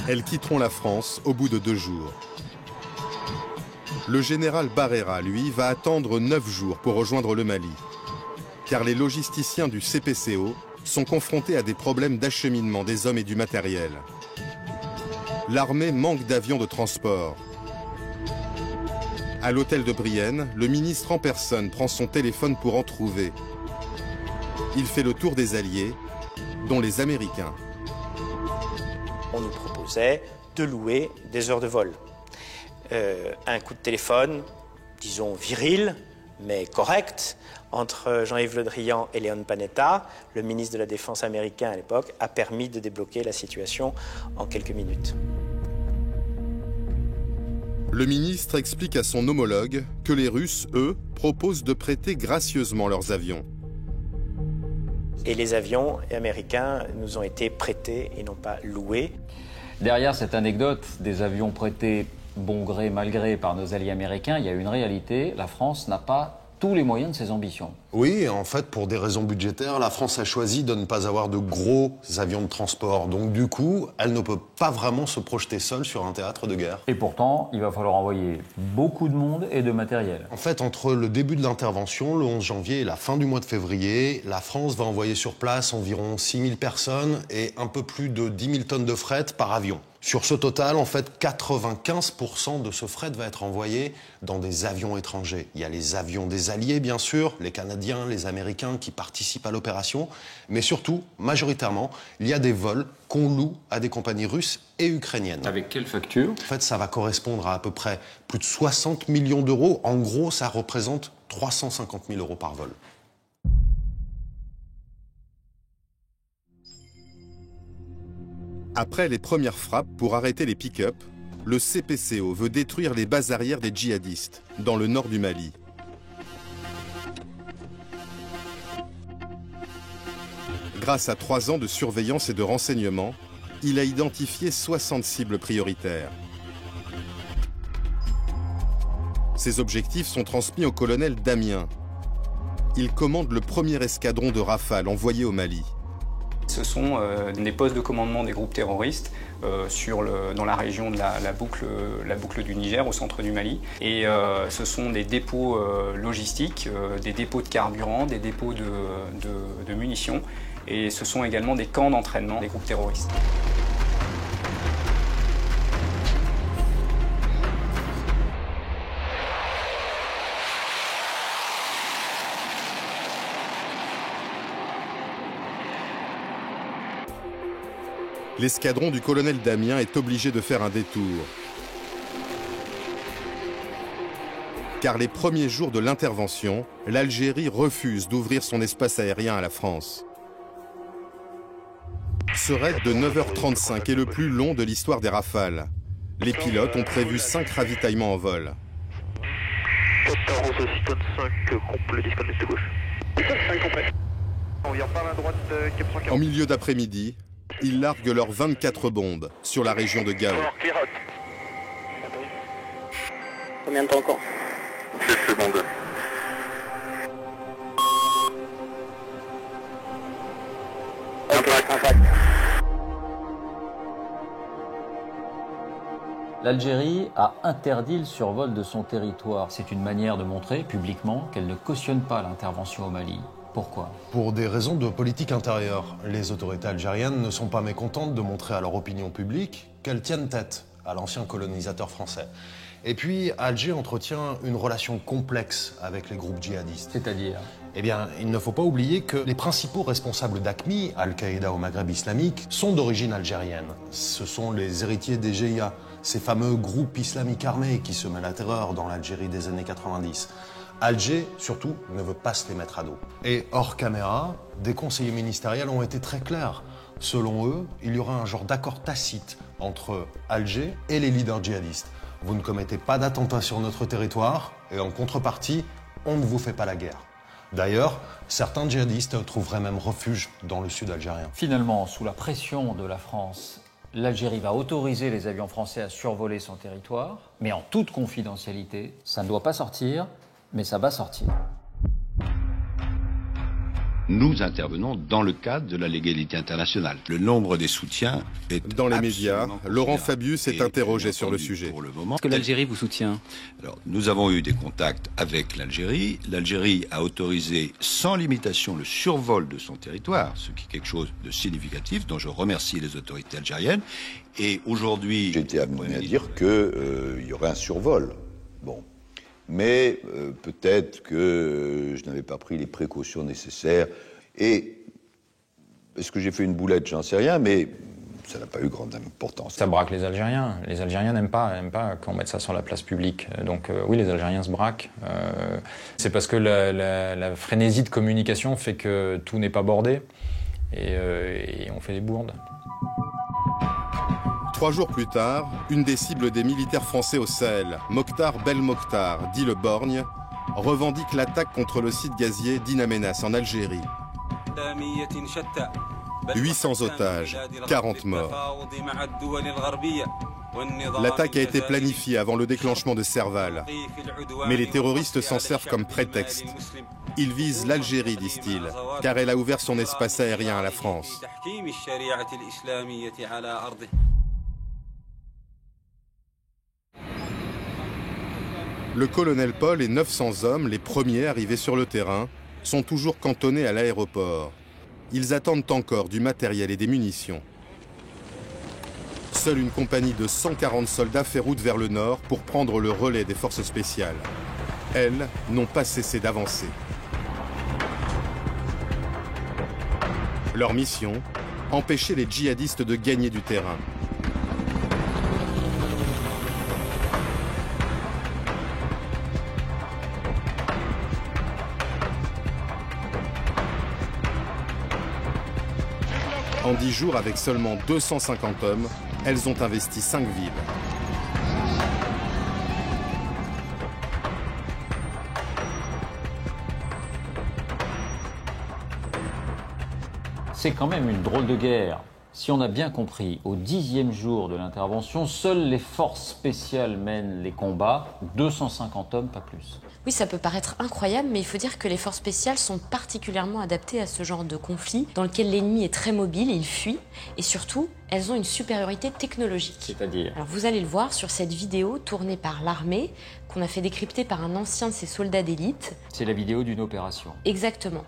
Elles quitteront la France au bout de 2 jours. Le général Barrera, lui, va attendre 9 jours pour rejoindre le Mali. Car les logisticiens du CPCO sont confrontés à des problèmes d'acheminement des hommes et du matériel. L'armée manque d'avions de transport. À l'hôtel de Brienne, le ministre en personne prend son téléphone pour en trouver. Il fait le tour des Alliés, dont les Américains.
On nous proposait de louer des heures de vol. Un coup de téléphone, disons viril, mais correct, entre Jean-Yves Le Drian et Leon Panetta, le ministre de la Défense américain à l'époque, a permis de débloquer la situation en quelques minutes.
Le ministre explique à son homologue que les Russes, eux, proposent de prêter gracieusement leurs avions.
Et les avions américains nous ont été prêtés et non pas loués.
Derrière cette anecdote des avions prêtés bon gré, mal gré par nos alliés américains, il y a une réalité, la France n'a pas tous les moyens de ses ambitions.
Oui, en fait, pour des raisons budgétaires, la France a choisi de ne pas avoir de gros avions de transport. Donc du coup, elle ne peut pas vraiment se projeter seule sur un théâtre de guerre.
Et pourtant, il va falloir envoyer beaucoup de monde et de matériel.
En fait, entre le début de l'intervention, le 11 janvier, et la fin du mois de février, la France va envoyer sur place environ 6000 personnes et un peu plus de 10 000 tonnes de fret par avion. Sur ce total, en fait, 95% de ce fret va être envoyé dans des avions étrangers. Il y a les avions des Alliés, bien sûr, les Canadiens, les Américains qui participent à l'opération, mais surtout, majoritairement, il y a des vols qu'on loue à des compagnies russes et ukrainiennes.
Avec quelle facture ?
En fait, ça va correspondre à peu près plus de 60 millions d'euros. En gros, ça représente 350 000 euros par vol.
Après les premières frappes pour arrêter les pick-up, le CPCO veut détruire les bases arrières des djihadistes, dans le nord du Mali. Grâce à 3 ans de surveillance et de renseignement, il a identifié 60 cibles prioritaires. Ces objectifs sont transmis au colonel Damien. Il commande le premier escadron de Rafale envoyé au Mali.
Ce sont des postes de commandement des groupes terroristes dans la région de la boucle du Niger, au centre du Mali. Et ce sont des dépôts logistiques, des dépôts de carburant, des dépôts de munitions. Et ce sont également des camps d'entraînement des groupes terroristes.
L'escadron du colonel Damien est obligé de faire un détour. Car les premiers jours de l'intervention, l'Algérie refuse d'ouvrir son espace aérien à la France. Ce raid de 9h35 est le plus long de l'histoire des Rafales. Les pilotes ont prévu 5 ravitaillements en vol. En milieu d'après-midi, ils larguent leurs 24 bombes sur la région de Gao.
Combien de temps encore?
7 secondes.
L'Algérie a interdit le survol de son territoire. C'est une manière de montrer publiquement qu'elle ne cautionne pas l'intervention au Mali. Pourquoi ?
Pour des raisons de politique intérieure. Les autorités algériennes ne sont pas mécontentes de montrer à leur opinion publique qu'elles tiennent tête à l'ancien colonisateur français. Et puis, Alger entretient une relation complexe avec les groupes djihadistes.
C'est-à-dire ?
Eh bien, il ne faut pas oublier que les principaux responsables d'AQMI, Al-Qaïda au Maghreb islamique, sont d'origine algérienne. Ce sont les héritiers des GIA, ces fameux groupes islamiques armés qui semaient la terreur dans l'Algérie des années 90. Alger, surtout, ne veut pas se les mettre à dos. Et hors caméra, des conseillers ministériels ont été très clairs. Selon eux, il y aura un genre d'accord tacite entre Alger et les leaders djihadistes. Vous ne commettez pas d'attentats sur notre territoire et en contrepartie, on ne vous fait pas la guerre. D'ailleurs, certains djihadistes trouveraient même refuge dans le sud algérien.
Finalement, sous la pression de la France, l'Algérie va autoriser les avions français à survoler son territoire, mais en toute confidentialité. Ça ne doit pas sortir, mais ça va sortir.
Nous intervenons dans le cadre de la légalité internationale. Le nombre des soutiens est
dans les médias. Laurent Fabius s'est interrogé sur le sujet.
Pour le moment,
est-ce que l'Algérie vous soutient ?
Alors, nous avons eu des contacts avec l'Algérie. L'Algérie a autorisé sans limitation le survol de son territoire, ce qui est quelque chose de significatif, dont je remercie les autorités algériennes. Et aujourd'hui,
j'ai été amené à dire qu'il y aurait un survol. Bon. Mais peut-être que je n'avais pas pris les précautions nécessaires. Et est-ce que j'ai fait une boulette ? J'en sais rien, mais ça n'a pas eu grande importance.
Ça braque les Algériens. Les Algériens n'aiment pas qu'on mette ça sur la place publique. Donc oui, les Algériens se braquent. C'est parce que la frénésie de communication fait que tout n'est pas bordé. Et on fait des bourdes.
3 jours plus tard, une des cibles des militaires français au Sahel, Mokhtar Belmokhtar, dit le Borgne, revendique l'attaque contre le site gazier d'In Amenas en Algérie. 800 otages, 40 morts. L'attaque a été planifiée avant le déclenchement de Serval. Mais les terroristes s'en servent comme prétexte. Ils visent l'Algérie, disent-ils, car elle a ouvert son espace aérien à la France. Le colonel Paul et 900 hommes, les premiers arrivés sur le terrain, sont toujours cantonnés à l'aéroport. Ils attendent encore du matériel et des munitions. Seule une compagnie de 140 soldats fait route vers le nord pour prendre le relais des forces spéciales. Elles n'ont pas cessé d'avancer. Leur mission, empêcher les djihadistes de gagner du terrain. En 10 jours, avec seulement 250 hommes, elles ont investi 5 villes.
C'est quand même une drôle de guerre. Si on a bien compris, au 10e jour de l'intervention, seules les forces spéciales mènent les combats, 250 hommes, pas plus.
Oui, ça peut paraître incroyable, mais il faut dire que les forces spéciales sont particulièrement adaptées à ce genre de conflit, dans lequel l'ennemi est très mobile, il fuit, et surtout, elles ont une supériorité technologique.
C'est-à-dire ?
Alors vous allez le voir sur cette vidéo tournée par l'armée, qu'on a fait décrypter par un ancien de ses soldats d'élite.
C'est la vidéo d'une opération.
Exactement.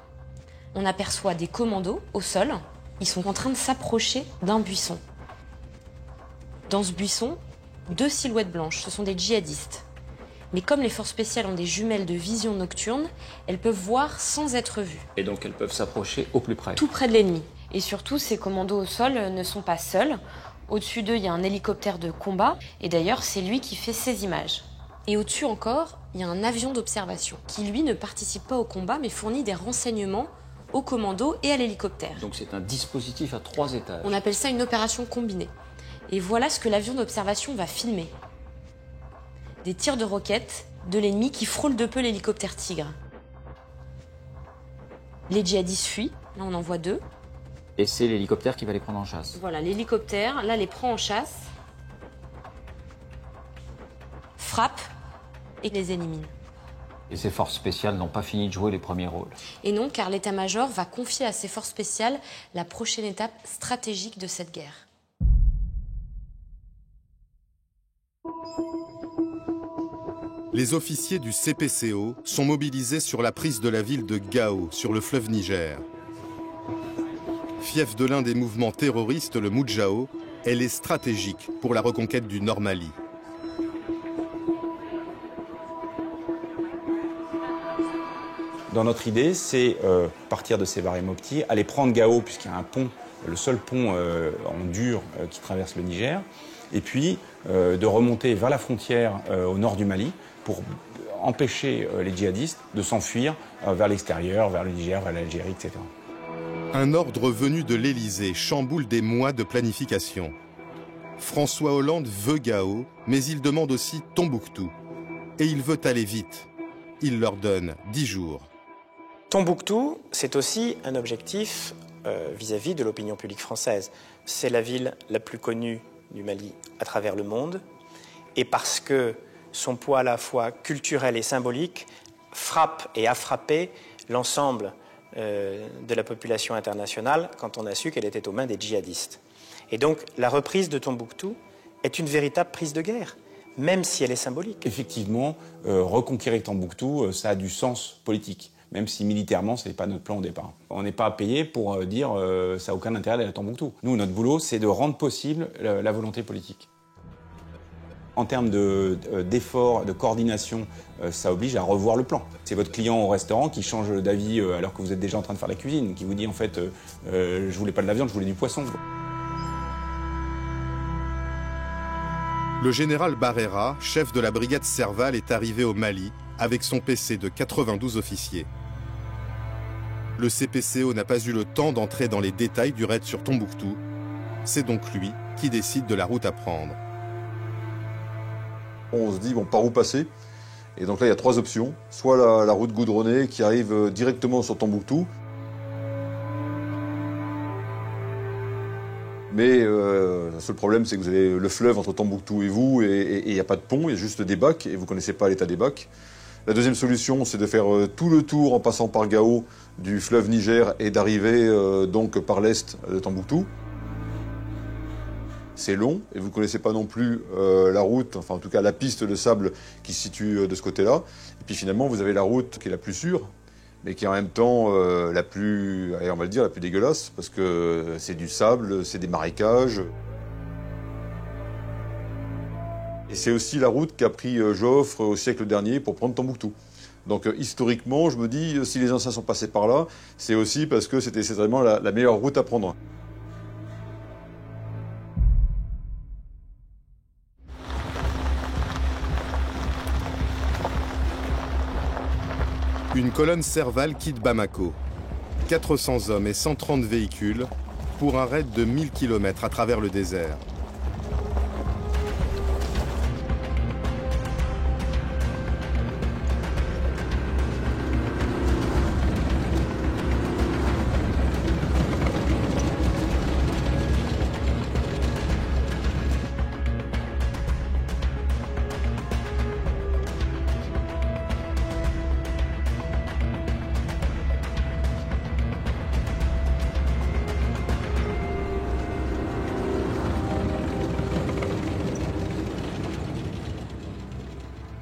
On aperçoit des commandos au sol. Ils sont en train de s'approcher d'un buisson. Dans ce buisson, 2 silhouettes blanches, ce sont des djihadistes. Mais comme les forces spéciales ont des jumelles de vision nocturne, elles peuvent voir sans être vues.
Et donc elles peuvent s'approcher au plus près.
Tout près de l'ennemi. Et surtout, ces commandos au sol ne sont pas seuls. Au-dessus d'eux, il y a un hélicoptère de combat. Et d'ailleurs, c'est lui qui fait ces images. Et au-dessus encore, il y a un avion d'observation qui, lui, ne participe pas au combat, mais fournit des renseignements aux commandos et à l'hélicoptère.
Donc c'est un dispositif à 3 étages.
On appelle ça une opération combinée. Et voilà ce que l'avion d'observation va filmer. Des tirs de roquettes de l'ennemi qui frôlent de peu l'hélicoptère Tigre. Les djihadistes fuient, là on en voit 2.
Et c'est l'hélicoptère qui va les prendre en chasse.
Voilà, l'hélicoptère, là les prend en chasse, frappe et les élimine.
Et ces forces spéciales n'ont pas fini de jouer les premiers rôles.
Et non, car l'état-major va confier à ces forces spéciales la prochaine étape stratégique de cette guerre.
Les officiers du CPCO sont mobilisés sur la prise de la ville de Gao, sur le fleuve Niger. Fief de l'un des mouvements terroristes, le Moudjahou, elle est stratégique pour la reconquête du Nord Mali.
Dans notre idée, c'est partir de Sévaré Mopti, aller prendre Gao, puisqu'il y a un pont, le seul pont en dur qui traverse le Niger, et puis de remonter vers la frontière au nord du Mali pour empêcher les djihadistes de s'enfuir vers l'extérieur, vers le Niger, vers l'Algérie, etc.
Un ordre venu de l'Élysée chamboule des mois de planification. François Hollande veut Gao, mais il demande aussi Tombouctou. Et il veut aller vite. Il leur donne 10 jours.
Tombouctou, c'est aussi un objectif vis-à-vis de l'opinion publique française. C'est la ville la plus connue du Mali à travers le monde. Et parce que son poids à la fois culturel et symbolique frappe et a frappé l'ensemble de la population internationale quand on a su qu'elle était aux mains des djihadistes. Et donc la reprise de Tombouctou est une véritable prise de guerre, même si elle est symbolique.
Effectivement, reconquérir Tombouctou, ça a du sens politique, même si militairement, ce n'est pas notre plan au départ. On n'est pas payé pour dire ça n'a aucun intérêt d'aller à Tombouctou. Nous, notre boulot, c'est de rendre possible la volonté politique. En termes d'efforts, de coordination, ça oblige à revoir le plan. C'est votre client au restaurant qui change d'avis alors que vous êtes déjà en train de faire la cuisine, qui vous dit en fait je voulais pas de la viande, je voulais du poisson.
Le général Barrera, chef de la brigade Serval, est arrivé au Mali avec son PC de 92 officiers. Le CPCO n'a pas eu le temps d'entrer dans les détails du raid sur Tombouctou. C'est donc lui qui décide de la route à prendre.
On se dit, bon, par où passer? Et donc là, il y a 3 options. Soit la route goudronnée qui arrive directement sur Tombouctou. Mais le seul problème, c'est que vous avez le fleuve entre Tombouctou et vous, et il n'y a pas de pont, il y a juste des bacs, et vous ne connaissez pas l'état des bacs. La deuxième solution, c'est de faire tout le tour en passant par Gao du fleuve Niger et d'arriver donc par l'est de Tombouctou. C'est long et vous ne connaissez pas non plus la route, enfin en tout cas la piste de sable qui se situe de ce côté-là. Et puis finalement, vous avez la route qui est la plus sûre, mais qui est en même temps la plus, allez, on va le dire, la plus dégueulasse, parce que c'est du sable, c'est des marécages. Et c'est aussi la route qu'a pris Joffre au siècle dernier pour prendre Tombouctou. Donc historiquement, je me dis, si les anciens sont passés par là, c'est aussi parce que c'était certainement la meilleure route à prendre.
Une colonne Serval quitte Bamako. 400 hommes et 130 véhicules pour un raid de 1000 km à travers le désert.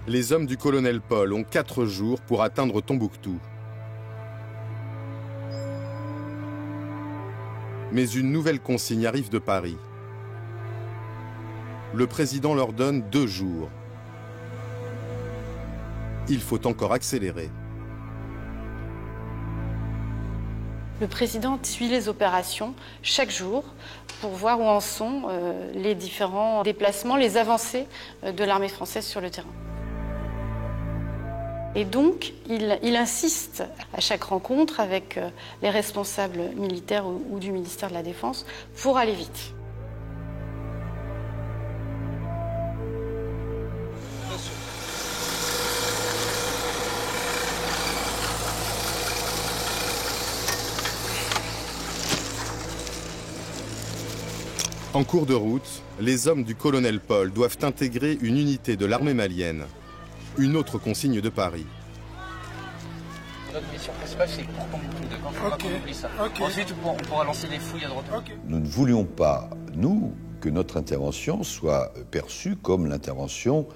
Les hommes du colonel Paul ont 4 jours pour atteindre Tombouctou. Mais une nouvelle consigne arrive de Paris. Le président leur donne 2 jours. Il faut encore accélérer.
Le président suit les opérations chaque jour pour voir où en sont les différents déplacements, les avancées de l'armée française sur le terrain. Et donc, il insiste à chaque rencontre avec les responsables militaires ou du ministère de la Défense pour aller vite.
En cours de route, les hommes du colonel Paul doivent intégrer une unité de l'armée malienne. Une autre consigne de Paris.
Notre mission principale, c'est pour Tombouctou, d'accord? Faut pas qu'on oublie ça. Ensuite, on pourra lancer des fouilles à droite.
Nous ne voulions pas, nous, que notre intervention soit perçue comme l'intervention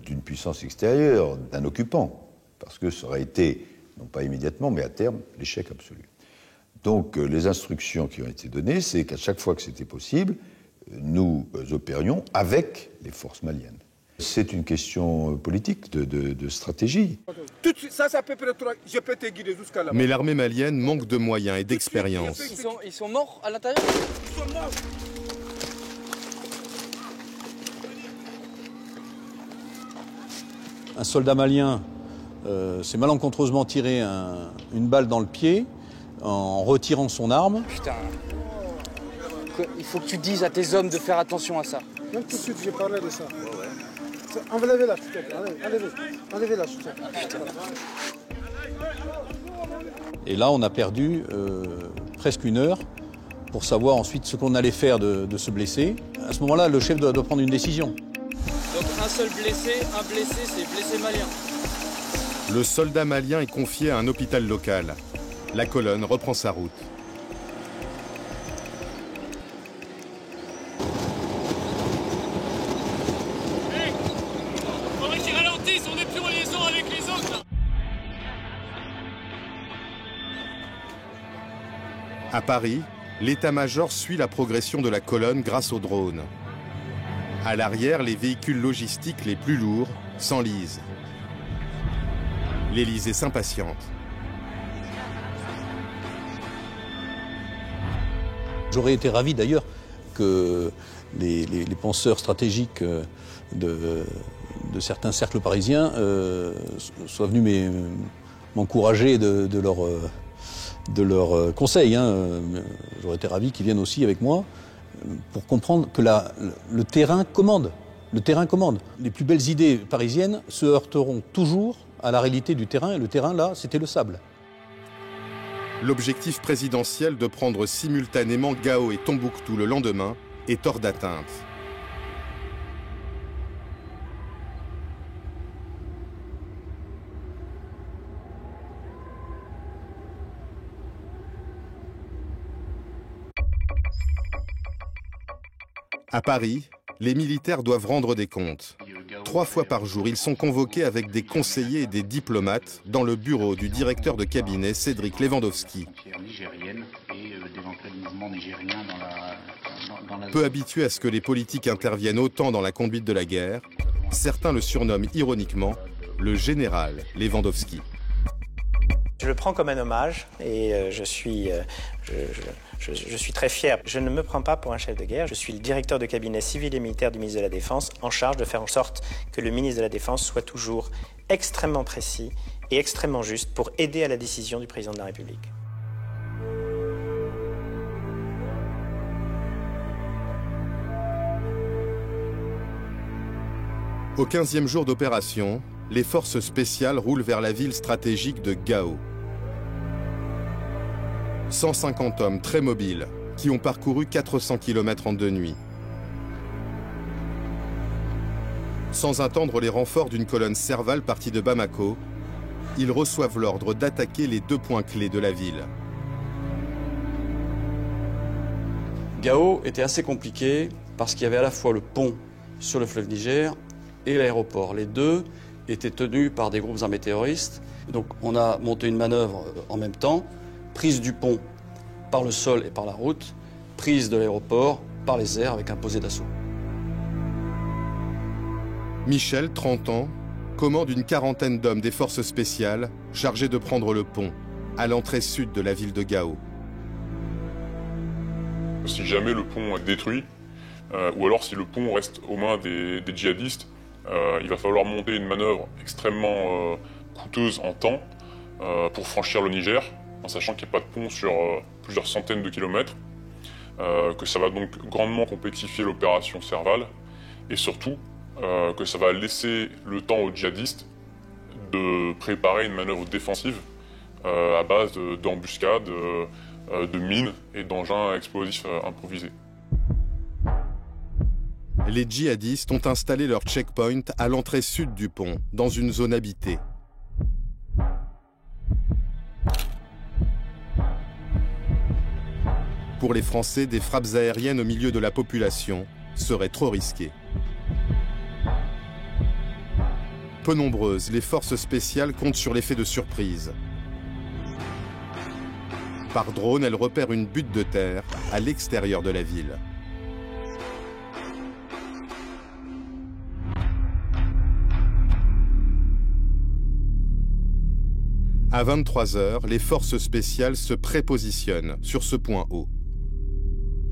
d'une puissance extérieure, d'un occupant, parce que ça aurait été, non pas immédiatement, mais à terme, l'échec absolu. Donc les instructions qui ont été données, c'est qu'à chaque fois que c'était possible, nous opérions avec les forces maliennes. C'est une question politique, de stratégie.
Tout de suite, ça peut être, je peux te guider jusqu'à là-bas.
Mais l'armée malienne manque de moyens et d'expérience.
Ils sont morts à l'intérieur?
Ils sont morts.
Un soldat malien s'est malencontreusement tiré une balle dans le pied en retirant son arme.
Putain. Il faut que tu dises à tes hommes de faire attention à ça.
Même tout de suite, j'ai parlé de ça. Enlevez-la, s'il te plaît. Enlevez-la, s'il te plaît.
Et là, on a perdu presque 1 heure pour savoir ensuite ce qu'on allait faire de ce blessé. À ce moment-là, le chef doit prendre une décision.
Donc un seul blessé, c'est blessé malien.
Le soldat malien est confié à un hôpital local. La colonne reprend sa route. À Paris, l'état-major suit la progression de la colonne grâce aux drones. À l'arrière, les véhicules logistiques les plus lourds s'enlisent. L'Élysée s'impatiente.
J'aurais été ravi d'ailleurs que les penseurs stratégiques de certains cercles parisiens soient venus m'encourager de leurs conseils. J'aurais été ravi qu'ils viennent aussi avec moi pour comprendre que le terrain commande. Le terrain commande. Les plus belles idées parisiennes se heurteront toujours à la réalité du terrain, et le terrain, là, c'était le sable.
L'objectif présidentiel de prendre simultanément Gao et Tombouctou le lendemain est hors d'atteinte. À Paris, les militaires doivent rendre des comptes. 3 fois par jour, ils sont convoqués avec des conseillers et des diplomates dans le bureau du directeur de cabinet Cédric Lewandowski. Peu habitués à ce que les politiques interviennent autant dans la conduite de la guerre, certains le surnomment ironiquement le général Lewandowski.
Je le prends comme un hommage et je suis très fier. Je ne me prends pas pour un chef de guerre. Je suis le directeur de cabinet civil et militaire du ministre de la Défense, en charge de faire en sorte que le ministre de la Défense soit toujours extrêmement précis et extrêmement juste pour aider à la décision du président de la République.
Au 15e jour d'opération, les forces spéciales roulent vers la ville stratégique de Gao. 150 hommes très mobiles qui ont parcouru 400 km en 2 nuits. Sans attendre les renforts d'une colonne Serval partie de Bamako, ils reçoivent l'ordre d'attaquer les 2 points clés de la ville.
Gao était assez compliqué parce qu'il y avait à la fois le pont sur le fleuve Niger et l'aéroport. Les deux étaient tenus par des groupes armés terroristes. Donc on a monté une manœuvre en même temps, prise du pont par le sol et par la route, prise de l'aéroport par les airs avec un posé d'assaut.
Michel, 30 ans, commande une quarantaine d'hommes des forces spéciales chargés de prendre le pont à l'entrée sud de la ville de Gao.
Si jamais le pont est détruit, ou alors si le pont reste aux mains des djihadistes, il va falloir monter une manœuvre extrêmement coûteuse en temps pour franchir le Niger, en sachant qu'il n'y a pas de pont sur plusieurs centaines de kilomètres, que ça va donc grandement complexifier l'opération Serval, et surtout que ça va laisser le temps aux djihadistes de préparer une manœuvre défensive à base d'embuscades, de mines et d'engins explosifs improvisés.
Les djihadistes ont installé leur checkpoint à l'entrée sud du pont, dans une zone habitée. Pour les Français, des frappes aériennes au milieu de la population seraient trop risquées. Peu nombreuses, les forces spéciales comptent sur l'effet de surprise. Par drone, elles repèrent une butte de terre à l'extérieur de la ville. À 23 h, les forces spéciales se prépositionnent sur ce point haut.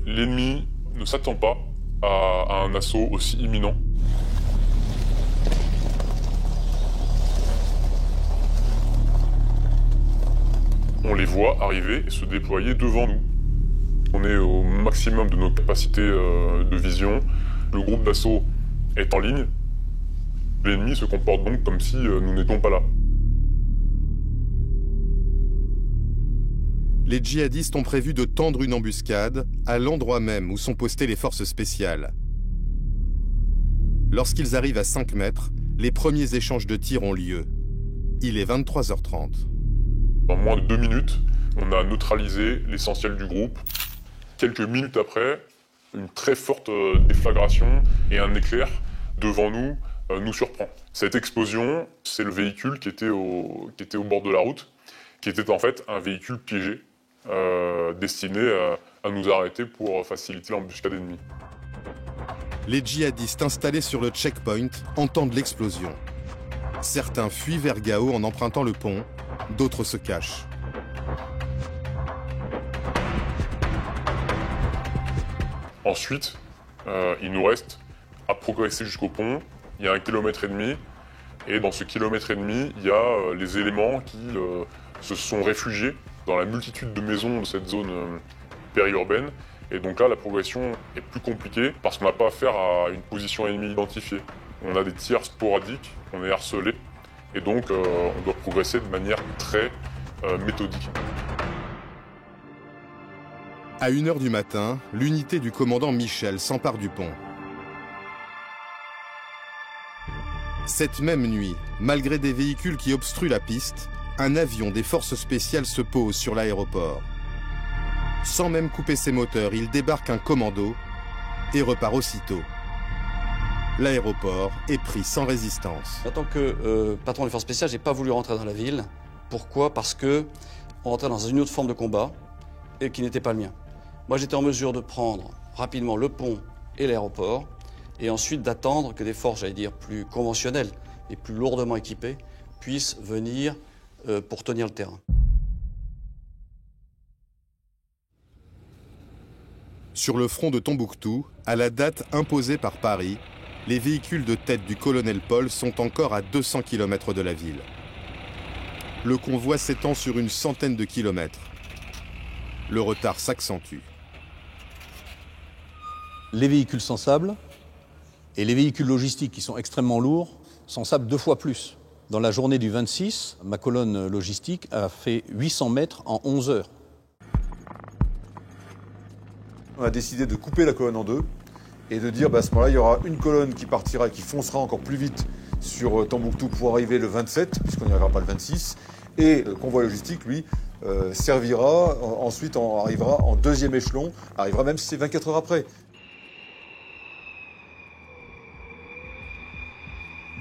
L'ennemi ne s'attend pas à un assaut aussi imminent. On les voit arriver et se déployer devant nous. On est au maximum de nos capacités de vision. Le groupe d'assaut est en ligne. L'ennemi se comporte donc comme si nous n'étions pas là.
Les djihadistes ont prévu de tendre une embuscade à l'endroit même où sont postées les forces spéciales. Lorsqu'ils arrivent à 5 mètres, les premiers échanges de tirs ont lieu. Il est 23 h 30.
En moins de 2 minutes, on a neutralisé l'essentiel du groupe. Quelques minutes après, une très forte déflagration et un éclair devant nous nous surprend. Cette explosion, c'est le véhicule qui était au bord de la route, qui était en fait un véhicule piégé, destiné à nous arrêter pour faciliter l'embuscade ennemie.
Les djihadistes installés sur le checkpoint entendent l'explosion. Certains fuient vers Gao en empruntant le pont, d'autres se cachent.
Ensuite, il nous reste à progresser jusqu'au pont. Il y a 1,5 km, et dans ce 1,5 km, il y a les éléments qui se sont réfugiés dans la multitude de maisons de cette zone périurbaine. Et donc là, la progression est plus compliquée parce qu'on n'a pas affaire à une position ennemie identifiée. On a des tirs sporadiques, on est harcelé, et donc on doit progresser de manière très méthodique.
À 1 h du matin, l'unité du commandant Michel s'empare du pont. Cette même nuit, malgré des véhicules qui obstruent la piste, un avion des forces spéciales se pose sur l'aéroport. Sans même couper ses moteurs, il débarque un commando et repart aussitôt. L'aéroport est pris sans résistance.
En tant que patron des forces spéciales, j'ai pas voulu rentrer dans la ville. Pourquoi? Parce que on rentrait dans une autre forme de combat et qui n'était pas le mien. Moi, j'étais en mesure de prendre rapidement le pont et l'aéroport et ensuite d'attendre que des forces, j'allais dire, plus conventionnelles et plus lourdement équipées puissent venir pour tenir le terrain.
Sur le front de Tombouctou, à la date imposée par Paris, les véhicules de tête du colonel Paul sont encore à 200 km de la ville. Le convoi s'étend sur une centaine de kilomètres. Le retard s'accentue.
Les véhicules sensables et les véhicules logistiques qui sont extrêmement lourds sensables 2 fois plus. Dans la journée du 26, ma colonne logistique a fait 800 mètres en 11 heures.
On a décidé de couper la colonne en 2 et de dire à ce moment-là, il y aura une colonne qui partira, qui foncera encore plus vite sur Tombouctou pour arriver le 27, puisqu'on n'y arrivera pas le 26. Et le convoi logistique, lui, servira, ensuite arrivera en 2e échelon, arrivera même si c'est 24 heures après.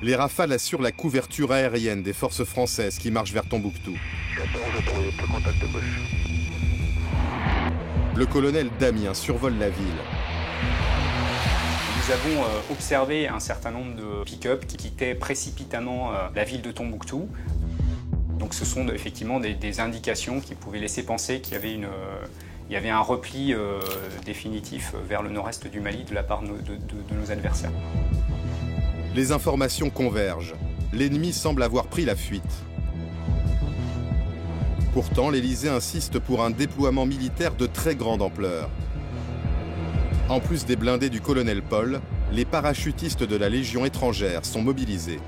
Les Rafales assurent la couverture aérienne des forces françaises qui marchent vers Tombouctou. Le colonel Damien survole la ville.
Nous avons observé un certain nombre de pick-up qui quittaient précipitamment la ville de Tombouctou. Donc ce sont effectivement des indications qui pouvaient laisser penser qu'il y avait un repli définitif vers le nord-est du Mali de la part de nos adversaires.
Les informations convergent. L'ennemi semble avoir pris la fuite. Pourtant, l'Élysée insiste pour un déploiement militaire de très grande ampleur. En plus des blindés du colonel Paul, les parachutistes de la Légion étrangère sont mobilisés.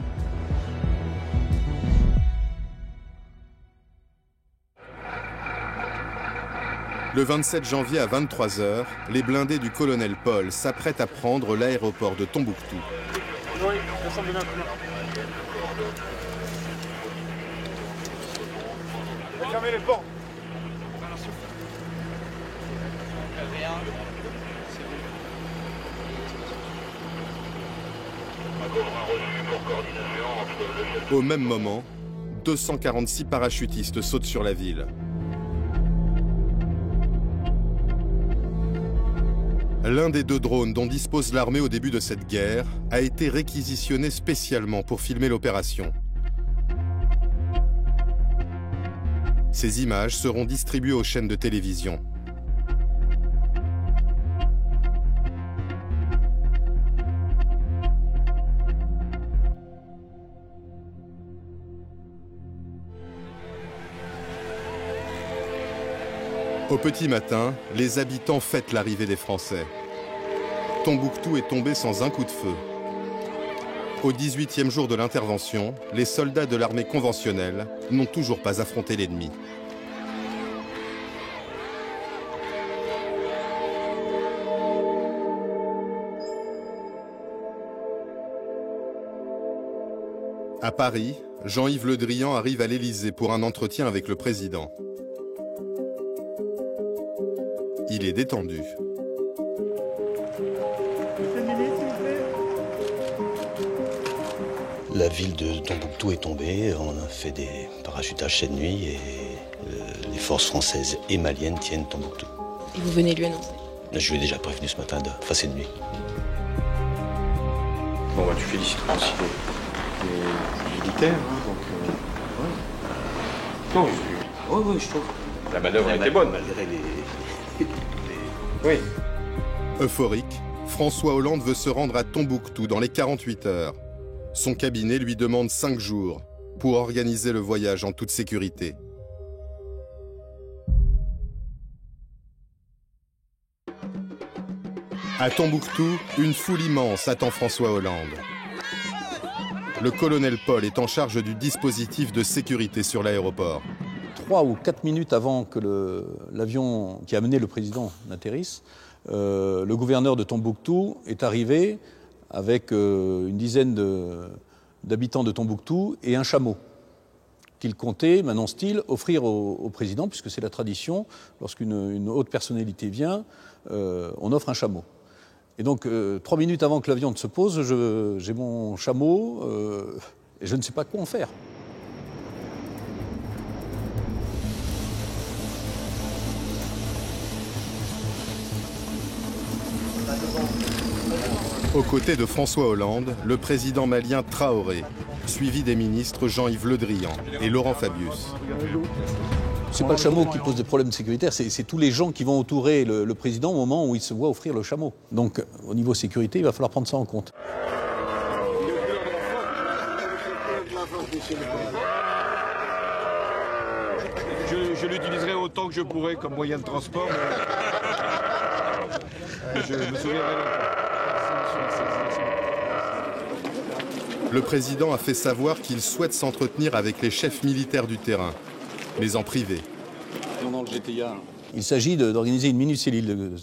Le 27 janvier à 23 h, les blindés du colonel Paul s'apprêtent à prendre l'aéroport de Tombouctou.
Oui, personne de maintenant. Fermez les portes.
Accord reçu pour coordination entre
Au même moment, 246 parachutistes sautent sur la ville. L'un des 2 drones dont dispose l'armée au début de cette guerre a été réquisitionné spécialement pour filmer l'opération. Ces images seront distribuées aux chaînes de télévision. Au petit matin, les habitants fêtent l'arrivée des Français. Tombouctou est tombé sans un coup de feu. Au 18e jour de l'intervention, les soldats de l'armée conventionnelle n'ont toujours pas affronté l'ennemi. À Paris, Jean-Yves Le Drian arrive à l'Élysée pour un entretien avec le président. Il est détendu.
La ville de Tombouctou est tombée, on a fait des parachutages cette nuit et les forces françaises et maliennes tiennent Tombouctou.
Et vous venez lui annoncer?
Je lui ai déjà prévenu ce matin, cette nuit.
Bon, bah, tu félicites aussi les militaires, hein, donc... ouais. Non, oui, je trouve. La manœuvre était bonne.
Malgré les...
Oui.
Euphorique, François Hollande veut se rendre à Tombouctou dans les 48 heures. Son cabinet lui demande 5 jours pour organiser le voyage en toute sécurité. À Tombouctou, une foule immense attend François Hollande. Le colonel Paul est en charge du dispositif de sécurité sur l'aéroport.
3 ou 4 minutes avant que l'avion qui a amené le président n'atterrisse, le gouverneur de Tombouctou est arrivé avec une dizaine d'habitants de Tombouctou et un chameau qu'il comptait, m'annonce-t-il, offrir au président, puisque c'est la tradition, lorsqu'une haute personnalité vient, on offre un chameau. Et donc, 3 minutes avant que l'avion ne se pose, j'ai mon chameau et je ne sais pas quoi en faire.
Aux côtés de François Hollande, le président malien Traoré, suivi des ministres Jean-Yves Le Drian et Laurent Fabius.
C'est pas le chameau qui pose des problèmes sécuritaires, c'est tous les gens qui vont entourer le président au moment où il se voit offrir le chameau. Donc, au niveau sécurité, il va falloir prendre ça en compte.
Je l'utiliserai autant que je pourrai comme moyen de transport, mais je me souviendrai longtemps.
Le président a fait savoir qu'il souhaite s'entretenir avec les chefs militaires du terrain, mais en privé.
Il s'agit d'organiser une mini-cellule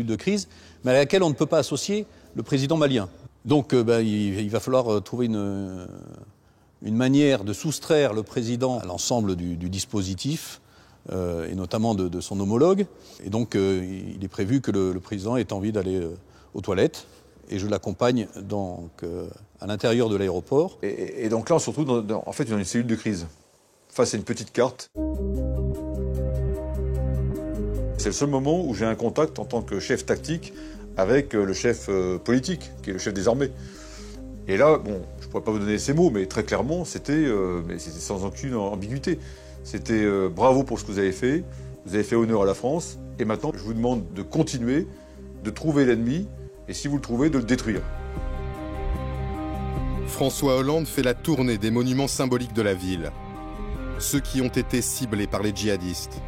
de crise, mais à laquelle on ne peut pas associer le président malien. Donc il va falloir trouver une manière de soustraire le président à l'ensemble du dispositif, et notamment de son homologue. Et donc il est prévu que le président ait envie d'aller aux toilettes. Et je l'accompagne donc à l'intérieur de l'aéroport.
Et donc là, on se retrouve en fait dans une cellule de crise, face à une petite carte. C'est le seul moment où j'ai un contact en tant que chef tactique avec le chef politique, qui est le chef des armées. Et là, bon, je ne pourrais pas vous donner ces mots, mais très clairement, c'était sans aucune ambiguïté. C'était bravo pour ce que vous avez fait honneur à la France, et maintenant, je vous demande de continuer, de trouver l'ennemi, et si vous le trouvez, de le détruire.
François Hollande fait la tournée des monuments symboliques de la ville, ceux qui ont été ciblés par les djihadistes.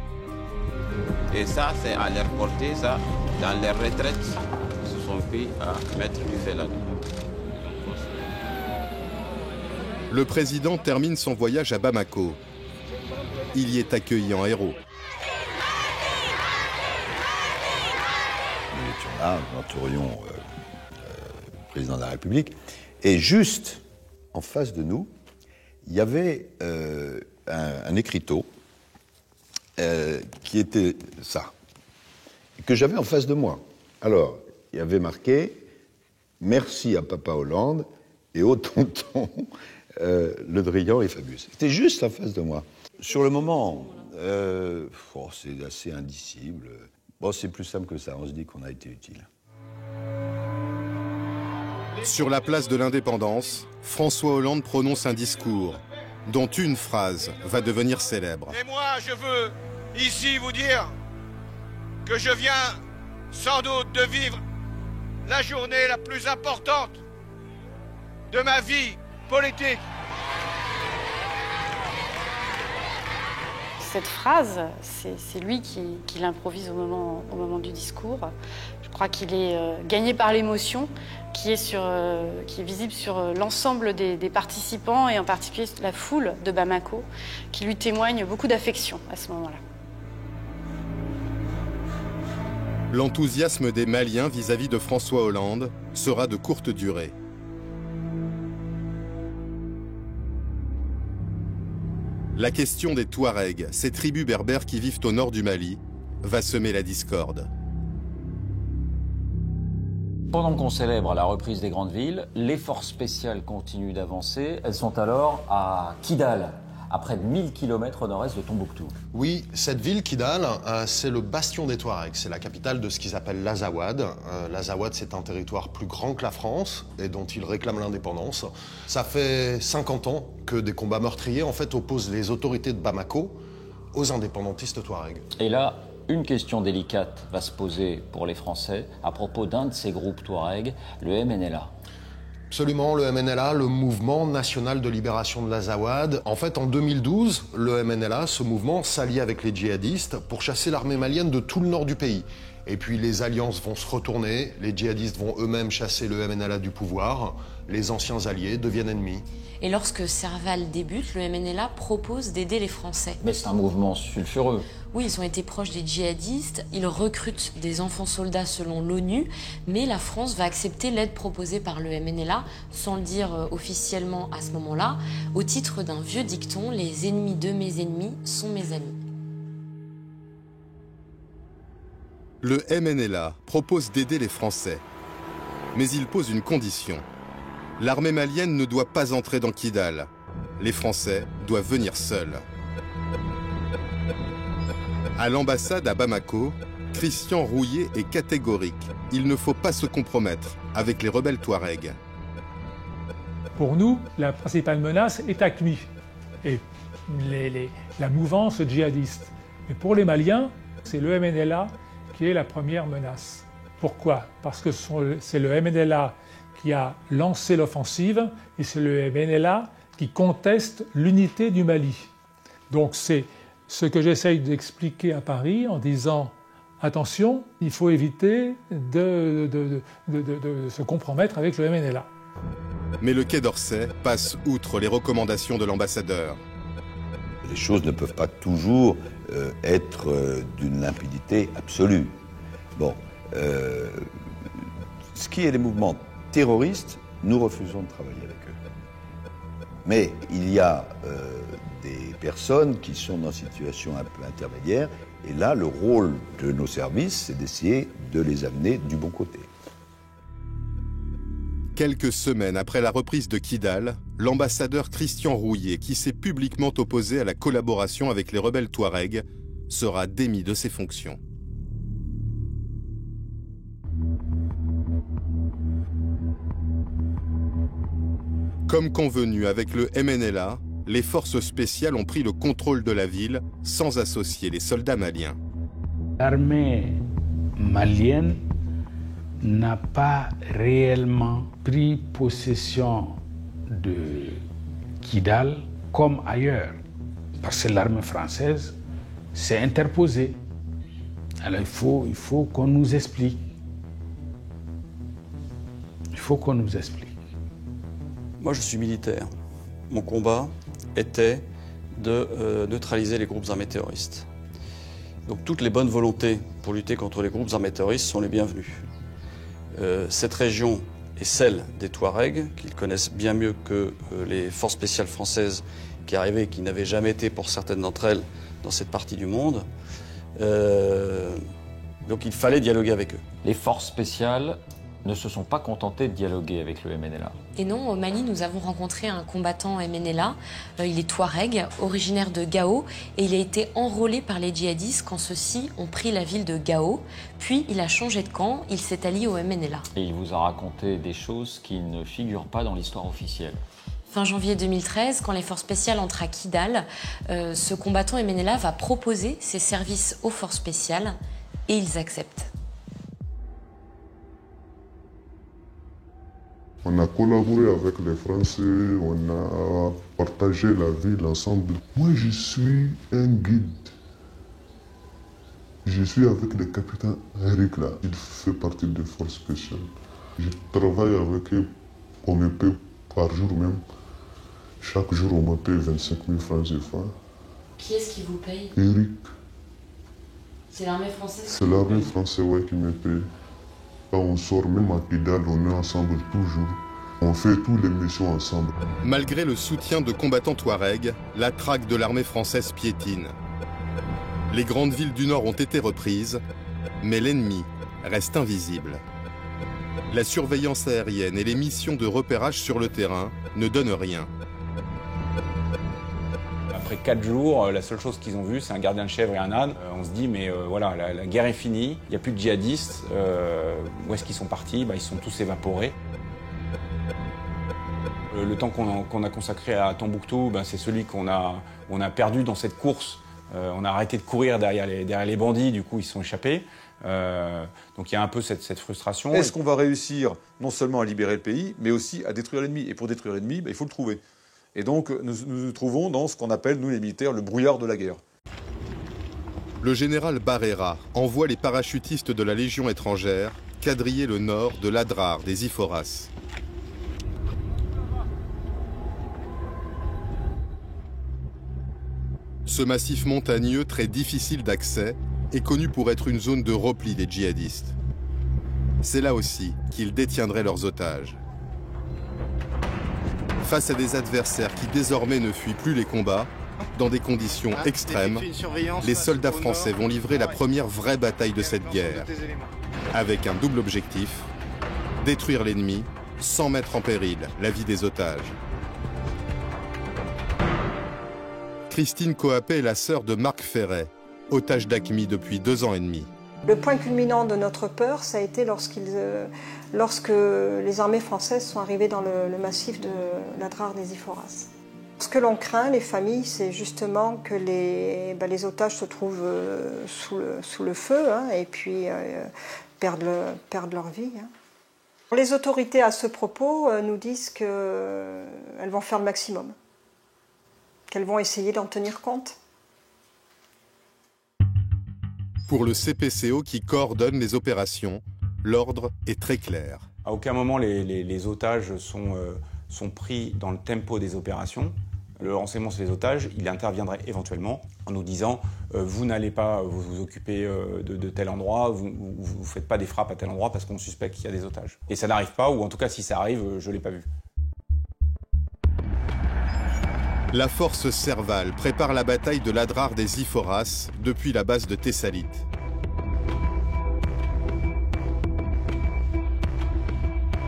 Et ça, c'est à leur portée, ça, dans les retraites, ils se sont pris à mettre du feu là-dedans.
Le président termine son voyage à Bamako. Il y est accueilli en héros.
Nous étions là, nous entourions le président de la République. Et juste en face de nous, il y avait un écriteau qui était ça, que j'avais en face de moi. Alors, il y avait marqué « Merci à Papa Hollande et au tonton Le Drian et Fabius. C'était juste en face de moi. Sur le moment, c'est assez indicible. Bon, c'est plus simple que ça, on se dit qu'on a été utile.
Sur la place de l'Indépendance, François Hollande prononce un discours dont une phrase va devenir célèbre.
Et moi, je veux ici vous dire que je viens sans doute de vivre la journée la plus importante de ma vie politique.
Cette phrase, c'est lui qui l'improvise au moment du discours. Je crois qu'il est gagné par l'émotion qui est visible sur l'ensemble des participants et en particulier la foule de Bamako qui lui témoigne beaucoup d'affection à ce moment-là.
L'enthousiasme des Maliens vis-à-vis de François Hollande sera de courte durée. La question des Touaregs, ces tribus berbères qui vivent au nord du Mali, va semer la discorde.
Pendant qu'on célèbre la reprise des grandes villes, les forces spéciales continuent d'avancer. Elles sont alors à Kidal, à près de 1000 km au nord-est de Tombouctou.
Oui, cette ville, Kidal, c'est le bastion des Touaregs. C'est la capitale de ce qu'ils appellent l'Azawad. L'Azawad, c'est un territoire plus grand que la France et dont ils réclament l'indépendance. Ça fait 50 ans que des combats meurtriers, en fait, opposent les autorités de Bamako aux indépendantistes Touaregs.
Et là, une question délicate va se poser pour les Français à propos d'un de ces groupes Touaregs, le MNLA.
Absolument, le MNLA, le Mouvement National de Libération de l'Azawad. En fait, en 2012, le MNLA, ce mouvement, s'allie avec les djihadistes pour chasser l'armée malienne de tout le nord du pays. Et puis les alliances vont se retourner, les djihadistes vont eux-mêmes chasser le MNLA du pouvoir, les anciens alliés deviennent ennemis.
Et lorsque Serval débute, le MNLA propose d'aider les Français.
Mais c'est un mouvement sulfureux.
Oui, ils ont été proches des djihadistes, ils recrutent des enfants soldats selon l'ONU, mais la France va accepter l'aide proposée par le MNLA, sans le dire officiellement à ce moment-là, au titre d'un vieux dicton, les ennemis de mes ennemis sont mes amis.
Le MNLA propose d'aider les Français, mais il pose une condition. L'armée malienne ne doit pas entrer dans Kidal. Les Français doivent venir seuls. À l'ambassade à Bamako, Christian Rouillet est catégorique. Il ne faut pas se compromettre avec les rebelles Touaregs.
Pour nous, la principale menace est AQMI et la mouvance djihadiste. Mais pour les Maliens, c'est le MNLA qui est la première menace. Pourquoi? Parce que c'est le MNLA qui a lancé l'offensive et c'est le MNLA qui conteste l'unité du Mali. Donc c'est ce que j'essaye d'expliquer à Paris en disant « Attention, il faut éviter de se compromettre avec le MNLA ».
Mais le Quai d'Orsay passe outre les recommandations de l'ambassadeur.
Les choses ne peuvent pas toujours être d'une limpidité absolue. Bon, ce qui est les mouvements terroristes, nous refusons de travailler avec eux. Mais il y a des personnes qui sont dans une situation un peu intermédiaire, et là, le rôle de nos services, c'est d'essayer de les amener du bon côté.
Quelques semaines après la reprise de Kidal, l'ambassadeur Christian Rouillet, qui s'est publiquement opposé à la collaboration avec les rebelles Touaregs, sera démis de ses fonctions. Comme convenu avec le MNLA, les forces spéciales ont pris le contrôle de la ville sans associer les soldats maliens.
L'armée malienne n'a pas réellement pris possession de Kidal comme ailleurs, parce que l'armée française s'est interposée. Alors il faut qu'on nous explique. Il faut qu'on nous explique.
Moi, je suis militaire. Mon combat était de neutraliser les groupes armés terroristes. Donc toutes les bonnes volontés pour lutter contre les groupes armés terroristes sont les bienvenues. Cette région est celle des Touaregs, qu'ils connaissent bien mieux que les forces spéciales françaises qui arrivaient et qui n'avaient jamais été, pour certaines d'entre elles, dans cette partie du monde. Donc il fallait dialoguer avec eux.
Les forces spéciales ne se sont pas contentés de dialoguer avec le MNLA.
Et non, au Mali, nous avons rencontré un combattant MNLA. Il est Touareg, originaire de Gao, et il a été enrôlé par les djihadistes quand ceux-ci ont pris la ville de Gao. Puis il a changé de camp, il s'est allié au MNLA.
Et il vous a raconté des choses qui ne figurent pas dans l'histoire officielle.
Fin janvier 2013, quand les forces spéciales entrent à Kidal, ce combattant MNLA va proposer ses services aux forces spéciales et ils acceptent.
On a collaboré avec les Français, on a partagé la ville ensemble. Moi, je suis un guide. Je suis avec le capitaine Eric là. Il fait partie des forces spéciales. Je travaille avec eux, on me paie par jour même. Chaque jour, on me paie 25 000 francs CFA.
Qui est-ce qui vous paye?
Eric.
C'est l'armée française?
C'est l'armée française, ouais, qui me paye. Quand on sort, même à Kidal, on est ensemble toujours. On fait toutes les missions ensemble.
Malgré le soutien de combattants touaregs, la traque de l'armée française piétine. Les grandes villes du Nord ont été reprises, mais l'ennemi reste invisible. La surveillance aérienne et les missions de repérage sur le terrain ne donnent rien.
Après 4 jours, la seule chose qu'ils ont vue, c'est un gardien de chèvre et un âne. On se dit, mais voilà, la guerre est finie, il n'y a plus de djihadistes. Où est-ce qu'ils sont partis? Ils sont tous évaporés. Le temps qu'on a consacré à Tombouctou, c'est celui qu'on a perdu dans cette course. On a arrêté de courir derrière les bandits, du coup ils se sont échappés. Donc il y a un peu cette frustration.
Est-ce qu'on va réussir non seulement à libérer le pays, mais aussi à détruire l'ennemi? Et pour détruire l'ennemi, il faut le trouver. Et donc nous nous trouvons dans ce qu'on appelle, nous les militaires, le brouillard de la guerre.
Le général Barrera envoie les parachutistes de la Légion étrangère quadriller le nord de l'Adrar des Iforas. Ce massif montagneux très difficile d'accès est connu pour être une zone de repli des djihadistes. C'est là aussi qu'ils détiendraient leurs otages. Face à des adversaires qui désormais ne fuient plus les combats, dans des conditions extrêmes, les soldats français vont livrer la première vraie bataille de cette guerre, avec un double objectif, détruire l'ennemi sans mettre en péril la vie des otages. Christine Coapé est la sœur de Marc Ferret, otage d'AQMI depuis 2 ans et demi.
Le point culminant de notre peur, ça a été lorsque les armées françaises sont arrivées dans le massif de l'Adrar des Iforas. Ce que l'on craint, les familles, c'est justement que les otages se trouvent sous le feu et puis perdent leur vie. Les autorités à ce propos nous disent qu'elles vont faire le maximum, qu'elles vont essayer d'en tenir compte.
Pour le CPCO qui coordonne les opérations, l'ordre est très clair.
À aucun moment les otages sont pris dans le tempo des opérations. Le renseignement sur les otages, il interviendrait éventuellement en nous disant vous n'allez pas vous occuper de tel endroit, vous ne faites pas des frappes à tel endroit parce qu'on suspecte qu'il y a des otages. Et ça n'arrive pas, ou en tout cas si ça arrive, je ne l'ai pas vu.
La force Serval prépare la bataille de l'Adrar des Iforas depuis la base de Thessalite.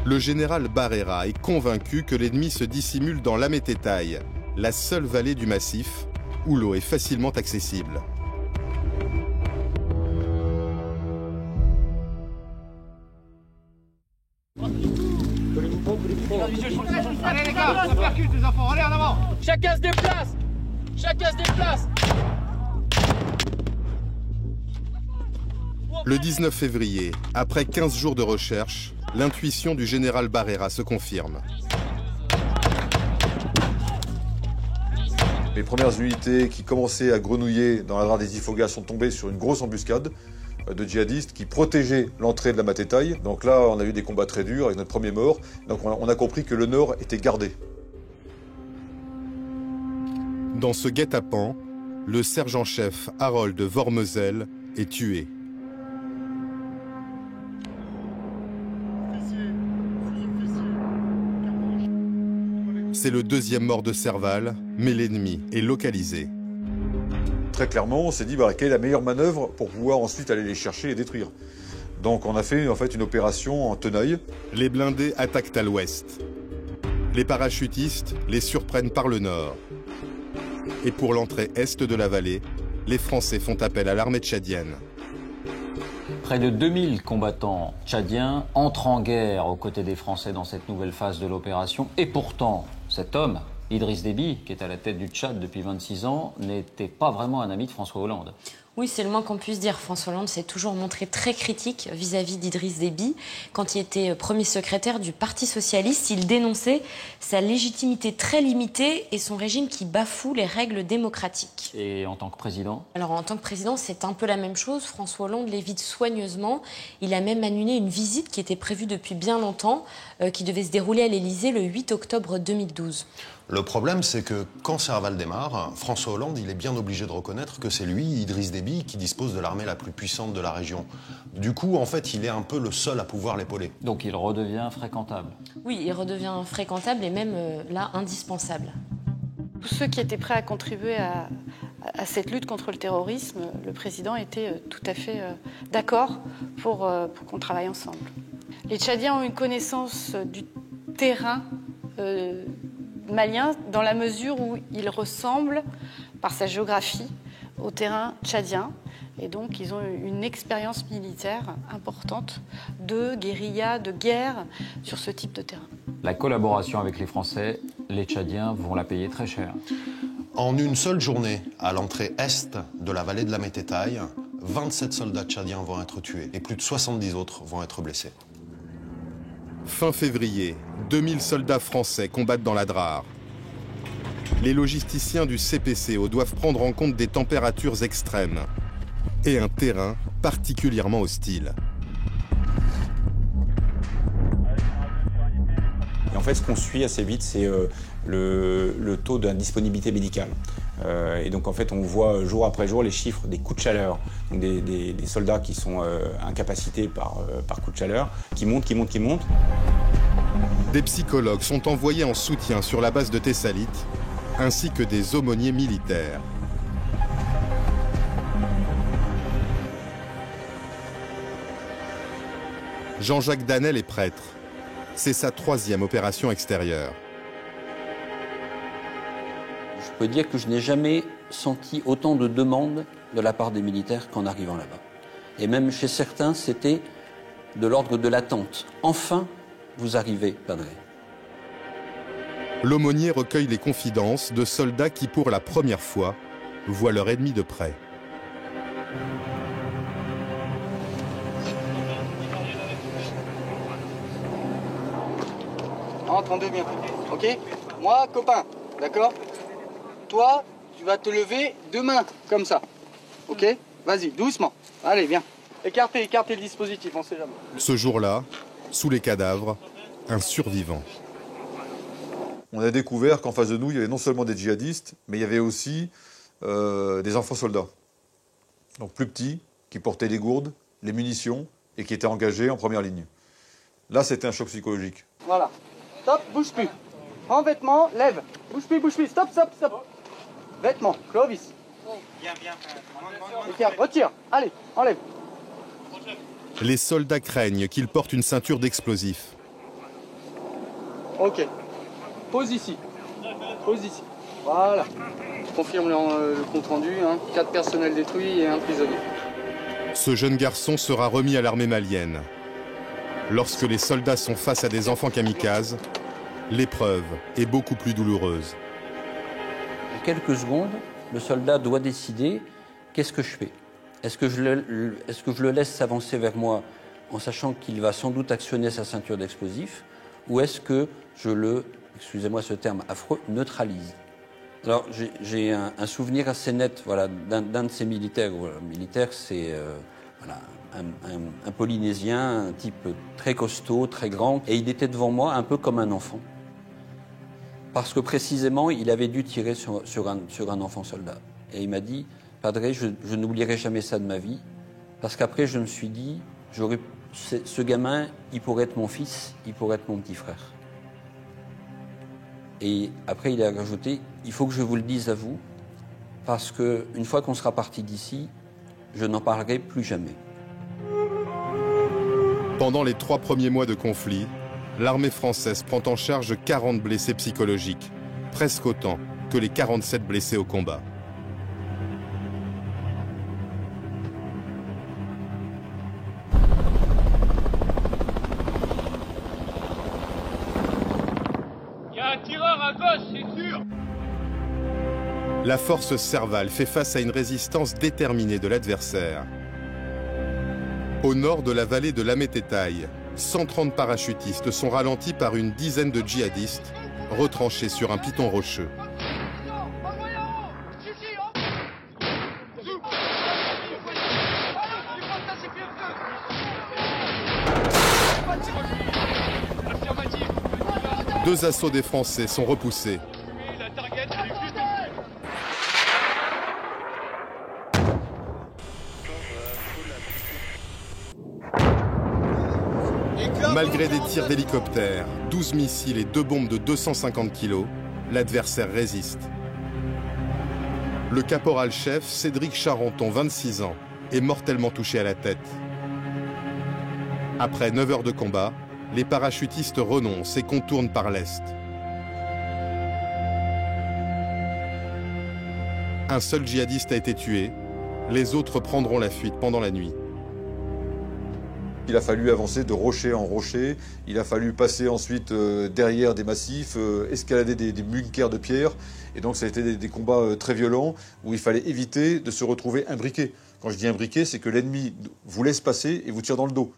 Le général Barrera est convaincu que l'ennemi se dissimule dans l'Amététaï, la seule vallée du massif où l'eau est facilement accessible.
Allez les gars, ça percute les enfants, allez en avant. Chacun se déplace. Chacun se déplace.
Le 19 février, après 15 jours de recherche, l'intuition du général Barrera se confirme.
Les premières unités qui commençaient à grenouiller dans l'Adrar des Ifogas sont tombées sur une grosse embuscade de djihadistes qui protégeaient l'entrée de la Matétaï. Donc là, on a eu des combats très durs avec notre premier mort. Donc on a compris que le nord était gardé.
Dans ce guet-apens, le sergent-chef Harold Vormesel est tué. C'est le 2e mort de Serval, mais l'ennemi est localisé.
Très clairement, on s'est dit quelle est la meilleure manœuvre pour pouvoir ensuite aller les chercher et les détruire. Donc on a fait en fait une opération en tenaille.
Les blindés attaquent à l'ouest. Les parachutistes les surprennent par le nord. Et pour l'entrée est de la vallée, les Français font appel à l'armée tchadienne.
Près de 2000 combattants tchadiens entrent en guerre aux côtés des Français dans cette nouvelle phase de l'opération. Et pourtant, cet homme, Idriss Déby, qui est à la tête du Tchad depuis 26 ans, n'était pas vraiment un ami de François Hollande.
Oui, c'est le moins qu'on puisse dire. François Hollande s'est toujours montré très critique vis-à-vis d'Idriss Déby. Quand il était premier secrétaire du Parti socialiste, il dénonçait sa légitimité très limitée et son régime qui bafoue les règles démocratiques.
Et en tant que président ?
Alors en tant que président, c'est un peu la même chose. François Hollande l'évite soigneusement. Il a même annulé une visite qui était prévue depuis bien longtemps, qui devait se dérouler à l'Élysée le 8 octobre 2012.
Le problème, c'est que quand Serval démarre, François Hollande, il est bien obligé de reconnaître que c'est lui, Idriss Déby, qui dispose de l'armée la plus puissante de la région. Du coup, en fait, il est un peu le seul à pouvoir l'épauler.
Donc il redevient fréquentable.
Oui, il redevient fréquentable et même là, indispensable.
Tous ceux qui étaient prêts à contribuer à cette lutte contre le terrorisme, le président était tout à fait d'accord pour qu'on travaille ensemble. Les Tchadiens ont une connaissance du terrain malien dans la mesure où il ressemble, par sa géographie, au terrain tchadien. Et donc, ils ont une expérience militaire importante de guérilla, de guerre sur ce type de terrain.
La collaboration avec les Français, les Tchadiens vont la payer très cher.
En une seule journée, à l'entrée est de la vallée de la Mététaille, 27 soldats tchadiens vont être tués et plus de 70 autres vont être blessés.
Fin février, 2000 soldats français combattent dans la Drare. Les logisticiens du CPCO doivent prendre en compte des températures extrêmes et un terrain particulièrement hostile.
Et en fait, ce qu'on suit assez vite, c'est le taux d'indisponibilité médicale. Et donc, en fait, on voit jour après jour les chiffres des coups de chaleur. Donc, des soldats qui sont incapacités par coup de chaleur, qui montent.
Des psychologues sont envoyés en soutien sur la base de Thessalite, ainsi que des aumôniers militaires. Jean-Jacques Danel est prêtre. C'est sa 3e opération extérieure.
Je peux dire que je n'ai jamais senti autant de demandes de la part des militaires qu'en arrivant là-bas. Et même chez certains, c'était de l'ordre de l'attente. Enfin, vous arrivez, Padre.
L'aumônier recueille les confidences de soldats qui, pour la première fois, voient leur ennemi de près.
Entendez bien, ok? Moi, copain, d'accord? Toi, tu vas te lever 2 mains, comme ça, ok? Vas-y, doucement. Allez, viens. Écartez le dispositif, on sait jamais.
Ce jour-là, sous les cadavres, un survivant.
On a découvert qu'en face de nous, il y avait non seulement des djihadistes, mais il y avait aussi des enfants soldats. Donc plus petits, qui portaient les gourdes, les munitions, et qui étaient engagés en première ligne. Là, c'était un choc psychologique.
Voilà. Stop, bouge plus. Prends vêtements, lève. Bouge plus. Stop. Vêtements, Clovis. Bien. Écarte, retire. Allez, enlève.
Les soldats craignent qu'il porte une ceinture d'explosifs.
Ok. Pose ici. Voilà. Je confirme le compte rendu. 4 personnels détruits et 1 prisonnier.
Ce jeune garçon sera remis à l'armée malienne. Lorsque les soldats sont face à des enfants kamikazes, l'épreuve est beaucoup plus douloureuse.
En quelques secondes, le soldat doit décider qu'est-ce que je fais. Est-ce que je le laisse s'avancer vers moi en sachant qu'il va sans doute actionner sa ceinture d'explosifs, ou est-ce que je le, excusez-moi ce terme affreux, neutralise? Alors j'ai un souvenir assez net d'un de ces militaires. Militaire, c'est un Polynésien, un type très costaud, très grand, et il était devant moi un peu comme un enfant. Parce que précisément, il avait dû tirer sur un enfant soldat. Et il m'a dit, Padre, je n'oublierai jamais ça de ma vie, parce qu'après je me suis dit, ce gamin, il pourrait être mon fils, il pourrait être mon petit frère. Et après il a rajouté, il faut que je vous le dise à vous, parce qu'une fois qu'on sera parti d'ici, je n'en parlerai plus jamais.
Pendant les 3 premiers mois de conflit, l'armée française prend en charge 40 blessés psychologiques, presque autant que les 47 blessés au combat.
Il y a un tireur à gauche, c'est sûr.
La force Serval fait face à une résistance déterminée de l'adversaire. Au nord de la vallée de l'Amététaï, 130 parachutistes sont ralentis par une dizaine de djihadistes retranchés sur un piton rocheux. Deux assauts des Français sont repoussés. Malgré des tirs d'hélicoptères, 12 missiles et 2 bombes de 250 kg, l'adversaire résiste. Le caporal-chef Cédric Charenton, 26 ans, est mortellement touché à la tête. Après 9 heures de combat, les parachutistes renoncent et contournent par l'est. Un seul djihadiste a été tué, les autres prendront la fuite pendant la nuit.
Il a fallu avancer de rocher en rocher, il a fallu passer ensuite derrière des massifs, escalader des bunkers de pierre. Et donc ça a été des combats très violents où il fallait éviter de se retrouver imbriqué. Quand je dis imbriqué, c'est que l'ennemi vous laisse passer et vous tire dans le dos.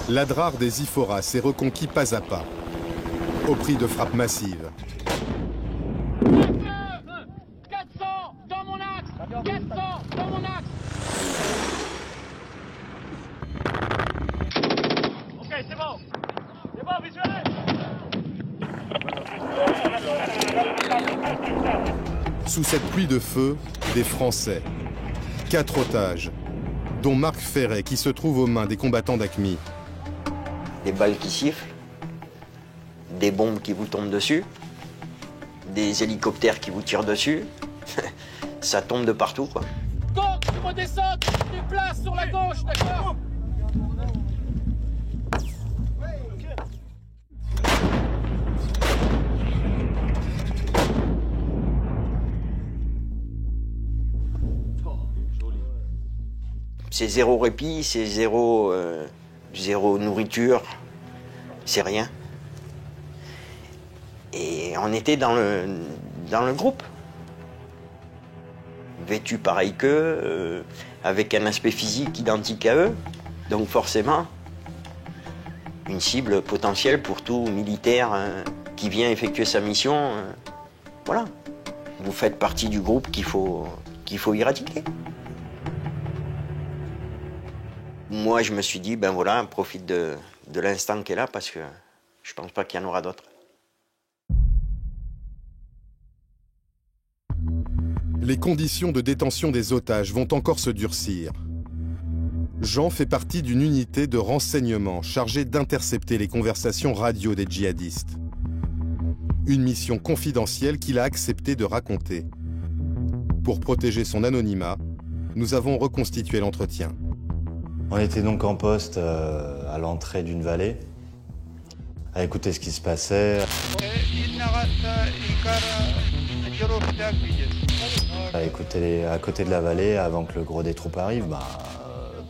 L'Adrar des Iphoras est reconquis pas à pas, au prix de frappes massives.
400 dans mon axe, 400 dans mon axe. Ok, c'est bon, visuel.
Sous cette pluie de feu, des Français. 4 otages, dont Marc Ferret qui se trouve aux mains des combattants d'AQMI.
Des balles qui sifflent, des bombes qui vous tombent dessus, des hélicoptères qui vous tirent dessus. Ça tombe de partout, quoi.
Donc, tu redescends, tu te places sur la gauche, d'accord?
C'est zéro répit, c'est zéro nourriture, c'est rien. Et on était dans le groupe. Vêtus pareil qu'eux, avec un aspect physique identique à eux. Donc forcément, une cible potentielle pour tout militaire qui vient effectuer sa mission. Voilà. Vous faites partie du groupe qu'il faut éradiquer. Moi, je me suis dit, ben voilà, profite de l'instant qui est là parce que je pense pas qu'il y en aura d'autres.
Les conditions de détention des otages vont encore se durcir. Jean fait partie d'une unité de renseignement chargée d'intercepter les conversations radio des djihadistes. Une mission confidentielle qu'il a accepté de raconter. Pour protéger son anonymat, nous avons reconstitué l'entretien.
On était donc en poste à l'entrée d'une vallée, à écouter ce qui se passait. À écouter à côté de la vallée avant que le gros des troupes arrive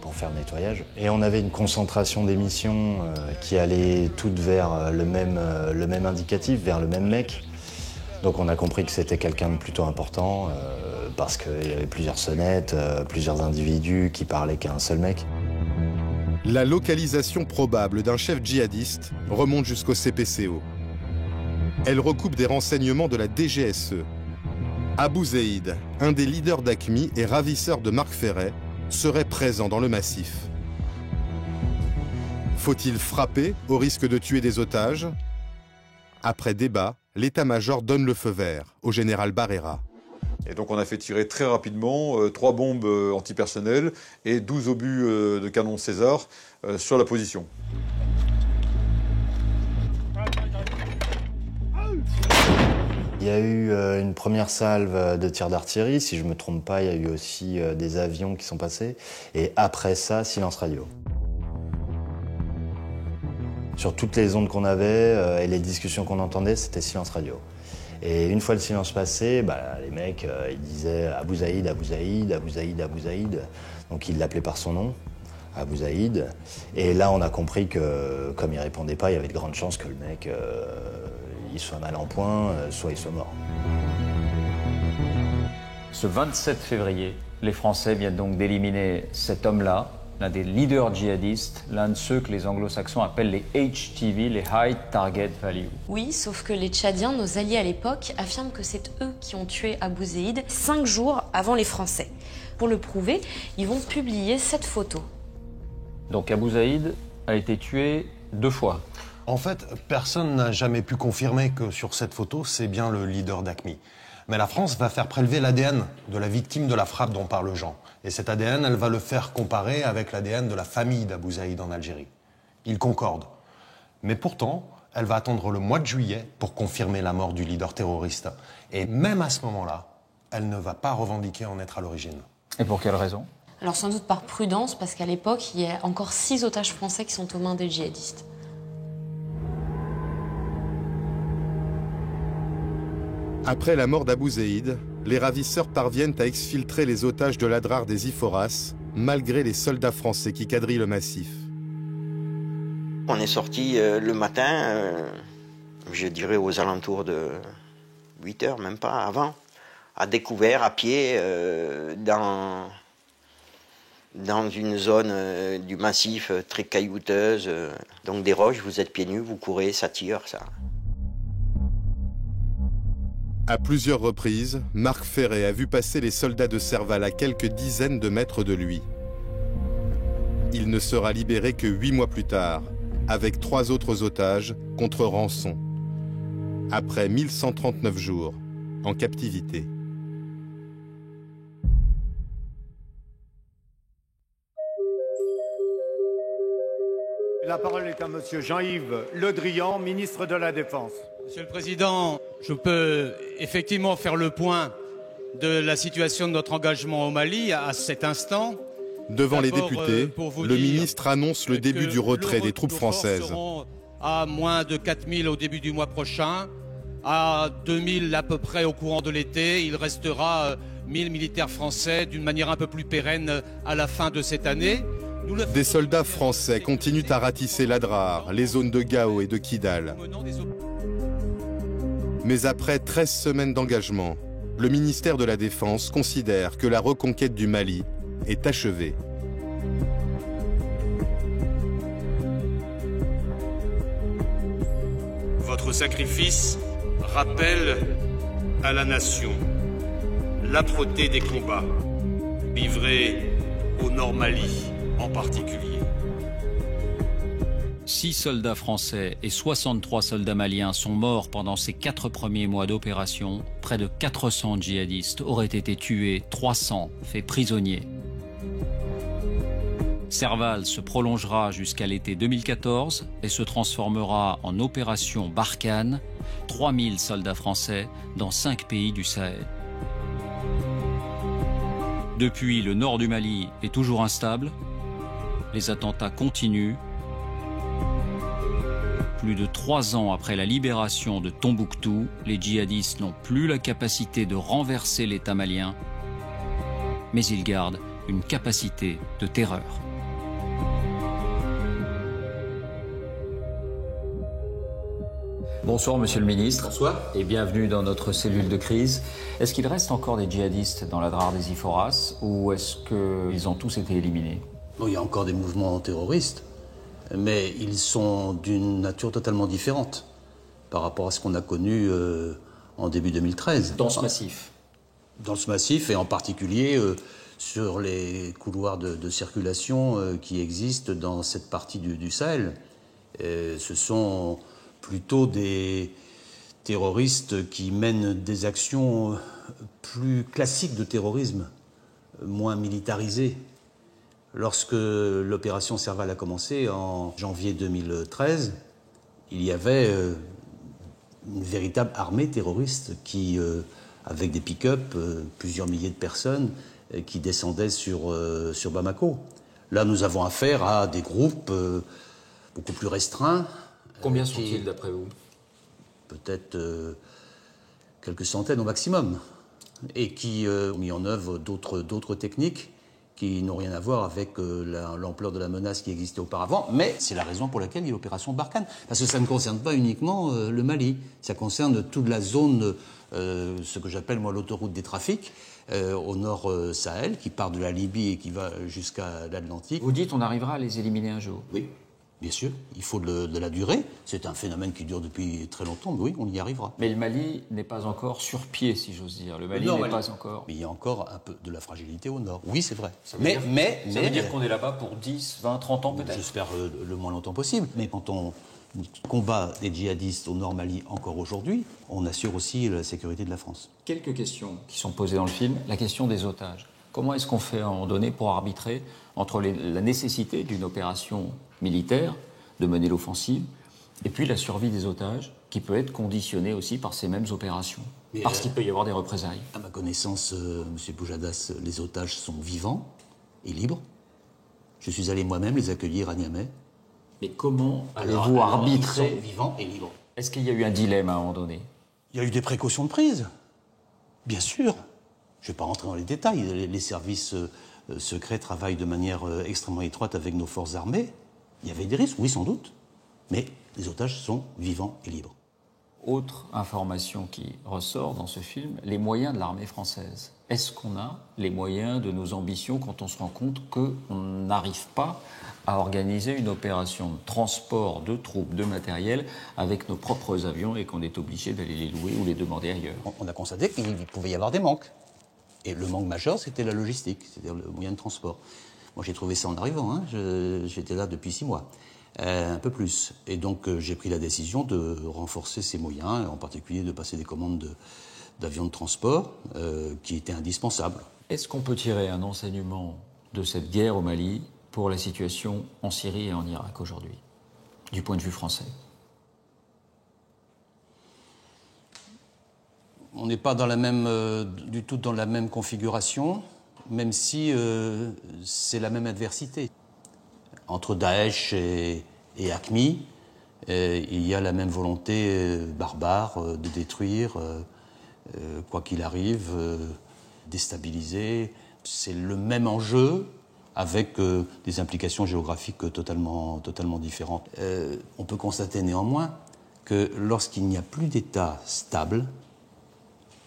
pour faire le nettoyage. Et on avait une concentration d'émissions qui allait toutes vers le même indicatif, vers le même mec. Donc on a compris que c'était quelqu'un de plutôt important parce qu'il y avait plusieurs sonnettes, plusieurs individus qui parlaient qu'à un seul mec.
La localisation probable d'un chef djihadiste remonte jusqu'au CPCO. Elle recoupe des renseignements de la DGSE. Abou Zeid, un des leaders d'AQMI et ravisseur de Marc Ferret, serait présent dans le massif. Faut-il frapper au risque de tuer des otages? Après débat, l'état-major donne le feu vert au général Barrera.
Et donc on a fait tirer très rapidement 3 bombes antipersonnelles et 12 obus de canon César sur la position.
Il y a eu une première salve de tirs d'artillerie, si je ne me trompe pas, il y a eu aussi des avions qui sont passés. Et après ça, silence radio. Sur toutes les ondes qu'on avait et les discussions qu'on entendait, c'était silence radio. Et une fois le silence passé, les mecs, ils disaient Abou Zaïd, Abou Zaïd, Abou Zaïd, Abou Zaïd. Donc ils l'appelaient par son nom, Abou Zaïd. Et là, on a compris que, comme il répondait pas, il y avait de grandes chances que le mec, il soit mal en point, soit il soit mort.
Ce 27 février, les Français viennent donc d'éliminer cet homme-là, l'un des leaders djihadistes, l'un de ceux que les anglo-saxons appellent les HTV, les High Target Value.
Oui, sauf que les Tchadiens, nos alliés à l'époque, affirment que c'est eux qui ont tué Abou Zaïd 5 jours avant les Français. Pour le prouver, ils vont publier cette photo.
Donc Abou Zaïd a été tué 2 fois.
En fait, personne n'a jamais pu confirmer que sur cette photo, c'est bien le leader d'AQMI. Mais la France va faire prélever l'ADN de la victime de la frappe dont parle Jean. Et cet ADN, elle va le faire comparer avec l'ADN de la famille d'Abou Zaïd en Algérie. Ils concordent. Mais pourtant, elle va attendre le mois de juillet pour confirmer la mort du leader terroriste. Et même à ce moment-là, elle ne va pas revendiquer en être à l'origine.
Et pour quelle raison?
Alors sans doute par prudence, parce qu'à l'époque, il y a encore 6 otages français qui sont aux mains des djihadistes.
Après la mort d'Abou Zaïd, les ravisseurs parviennent à exfiltrer les otages de l'Adrar des Iforas, malgré les soldats français qui quadrillent le massif.
On est sorti le matin, je dirais aux alentours de 8 heures, même pas avant, à découvert, à pied, dans une zone du massif très caillouteuse. Donc des roches, vous êtes pieds nus, vous courez, ça tire, ça.
À plusieurs reprises, Marc Ferré a vu passer les soldats de Serval à quelques dizaines de mètres de lui. Il ne sera libéré que 8 mois plus tard, avec 3 autres otages contre rançon, après 1139 jours en captivité.
La parole est à monsieur Jean-Yves Le Drian, ministre de la Défense.
Monsieur le Président, je peux effectivement faire le point de la situation de notre engagement au Mali à cet instant.
Devant les députés, le ministre annonce le début du retrait des troupes françaises.
À moins de 4000 au début du mois prochain, à 2000 à peu près au courant de l'été. Il restera 1000 militaires français d'une manière un peu plus pérenne à la fin de cette année.
Des soldats français continuent à ratisser l'Adrar, les zones de Gao et de Kidal. Mais après 13 semaines d'engagement, le ministère de la Défense considère que la reconquête du Mali est achevée.
Votre sacrifice rappelle à la nation l'âpreté des combats livrés au Nord Mali en particulier.
6 soldats français et 63 soldats maliens sont morts pendant ces 4 premiers mois d'opération. Près de 400 djihadistes auraient été tués, 300 faits prisonniers. Serval se prolongera jusqu'à l'été 2014 et se transformera en opération Barkhane, 3000 soldats français dans 5 pays du Sahel. Depuis, le nord du Mali est toujours instable. Les attentats continuent. Plus de 3 ans après la libération de Tombouctou, les djihadistes n'ont plus la capacité de renverser l'État malien, mais ils gardent une capacité de terreur. Bonsoir Monsieur le Ministre. Bonsoir. Et bienvenue dans notre cellule de crise. Est-ce qu'il reste encore des djihadistes dans l'Adrar des Iforas ou est-ce qu'ils ont tous été éliminés?
Non, il y a encore des mouvements terroristes, mais ils sont d'une nature totalement différente par rapport à ce qu'on a connu en début 2013.
Dans ce massif?
Dans ce massif et en particulier sur les couloirs de circulation qui existent dans cette partie du Sahel. Ce sont plutôt des terroristes qui mènent des actions plus classiques de terrorisme, moins militarisées. Lorsque l'opération Serval a commencé en janvier 2013, il y avait
une véritable armée terroriste qui, avec des pick-up, plusieurs milliers de personnes qui descendaient sur Bamako. Là, nous avons affaire à des groupes beaucoup plus restreints.
Combien sont-ils d'après vous?
Peut-être quelques centaines au maximum. Et qui ont mis en œuvre d'autres techniques qui n'ont rien à voir avec l'ampleur de la menace qui existait auparavant. Mais c'est la raison pour laquelle il y a l'opération Barkhane. Parce que ça ne concerne pas uniquement le Mali. Ça concerne toute la zone, ce que j'appelle moi l'autoroute des trafics, au nord Sahel, qui part de la Libye et qui va jusqu'à l'Atlantique.
Vous dites on arrivera à les éliminer un jour?
Oui, bien sûr. Il faut de la durée. C'est un phénomène qui dure depuis très longtemps, mais oui, on y arrivera.
Mais le Mali n'est pas encore sur pied, si j'ose dire. Le Mali n'est pas encore...
Mais il y a encore un peu de la fragilité au nord. Oui, c'est vrai. Ça
veut dire qu'on est là-bas pour 10, 20, 30 ans peut-être?
J'espère le moins longtemps possible. Mais quand on combat des djihadistes au nord Mali encore aujourd'hui, on assure aussi la sécurité de la France.
Quelques questions qui sont posées dans le film. La question des otages. Comment est-ce qu'on fait à un moment donné pour arbitrer entre la nécessité d'une opération militaire, de mener l'offensive, et puis la survie des otages, qui peut être conditionnée aussi par ces mêmes opérations? Parce qu'il peut y avoir des représailles.
À ma connaissance, M. Boujadas, les otages sont vivants et libres. Je suis allé moi-même les accueillir à Niamey.
Mais comment allez-vous arbitrer?
Ils sont vivants et libres.
Est-ce qu'il y a eu un dilemme à un moment donné?
Il y a eu des précautions de prise, bien sûr. Je ne vais pas rentrer dans les détails. Les services secrets travaillent de manière extrêmement étroite avec nos forces armées. Il y avait des risques, oui, sans doute. Mais les otages sont vivants et libres.
Autre information qui ressort dans ce film, les moyens de l'armée française. Est-ce qu'on a les moyens de nos ambitions quand on se rend compte qu'on n'arrive pas à organiser une opération de transport de troupes, de matériel, avec nos propres avions et qu'on est obligé d'aller les louer ou les demander ailleurs?
On a constaté qu'il pouvait y avoir des manques. Et le manque majeur, c'était la logistique, c'est-à-dire le moyen de transport. Moi, j'ai trouvé ça en arrivant. Hein. J'étais là depuis 6 mois, un peu plus. Et donc, j'ai pris la décision de renforcer ces moyens, en particulier de passer des commandes d'avions de transport qui étaient indispensables.
Est-ce qu'on peut tirer un enseignement de cette guerre au Mali pour la situation en Syrie et en Irak aujourd'hui, du point de vue français?
On n'est pas du tout dans la même configuration, même si c'est la même adversité. Entre Daesh et AQMI, il y a la même volonté barbare de détruire, quoi qu'il arrive, déstabiliser. C'est le même enjeu avec des implications géographiques totalement différentes. On peut constater néanmoins que lorsqu'il n'y a plus d'État stable,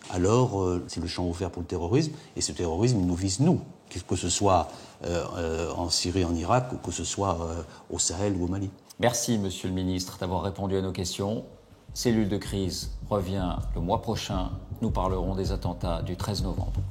alors c'est le champ ouvert pour le terrorisme, et ce terrorisme nous vise nous, que ce soit en Syrie, en Irak, ou que ce soit au Sahel ou au Mali.
Merci, Monsieur le Ministre, d'avoir répondu à nos questions. Cellule de crise revient le mois prochain. Nous parlerons des attentats du 13 novembre.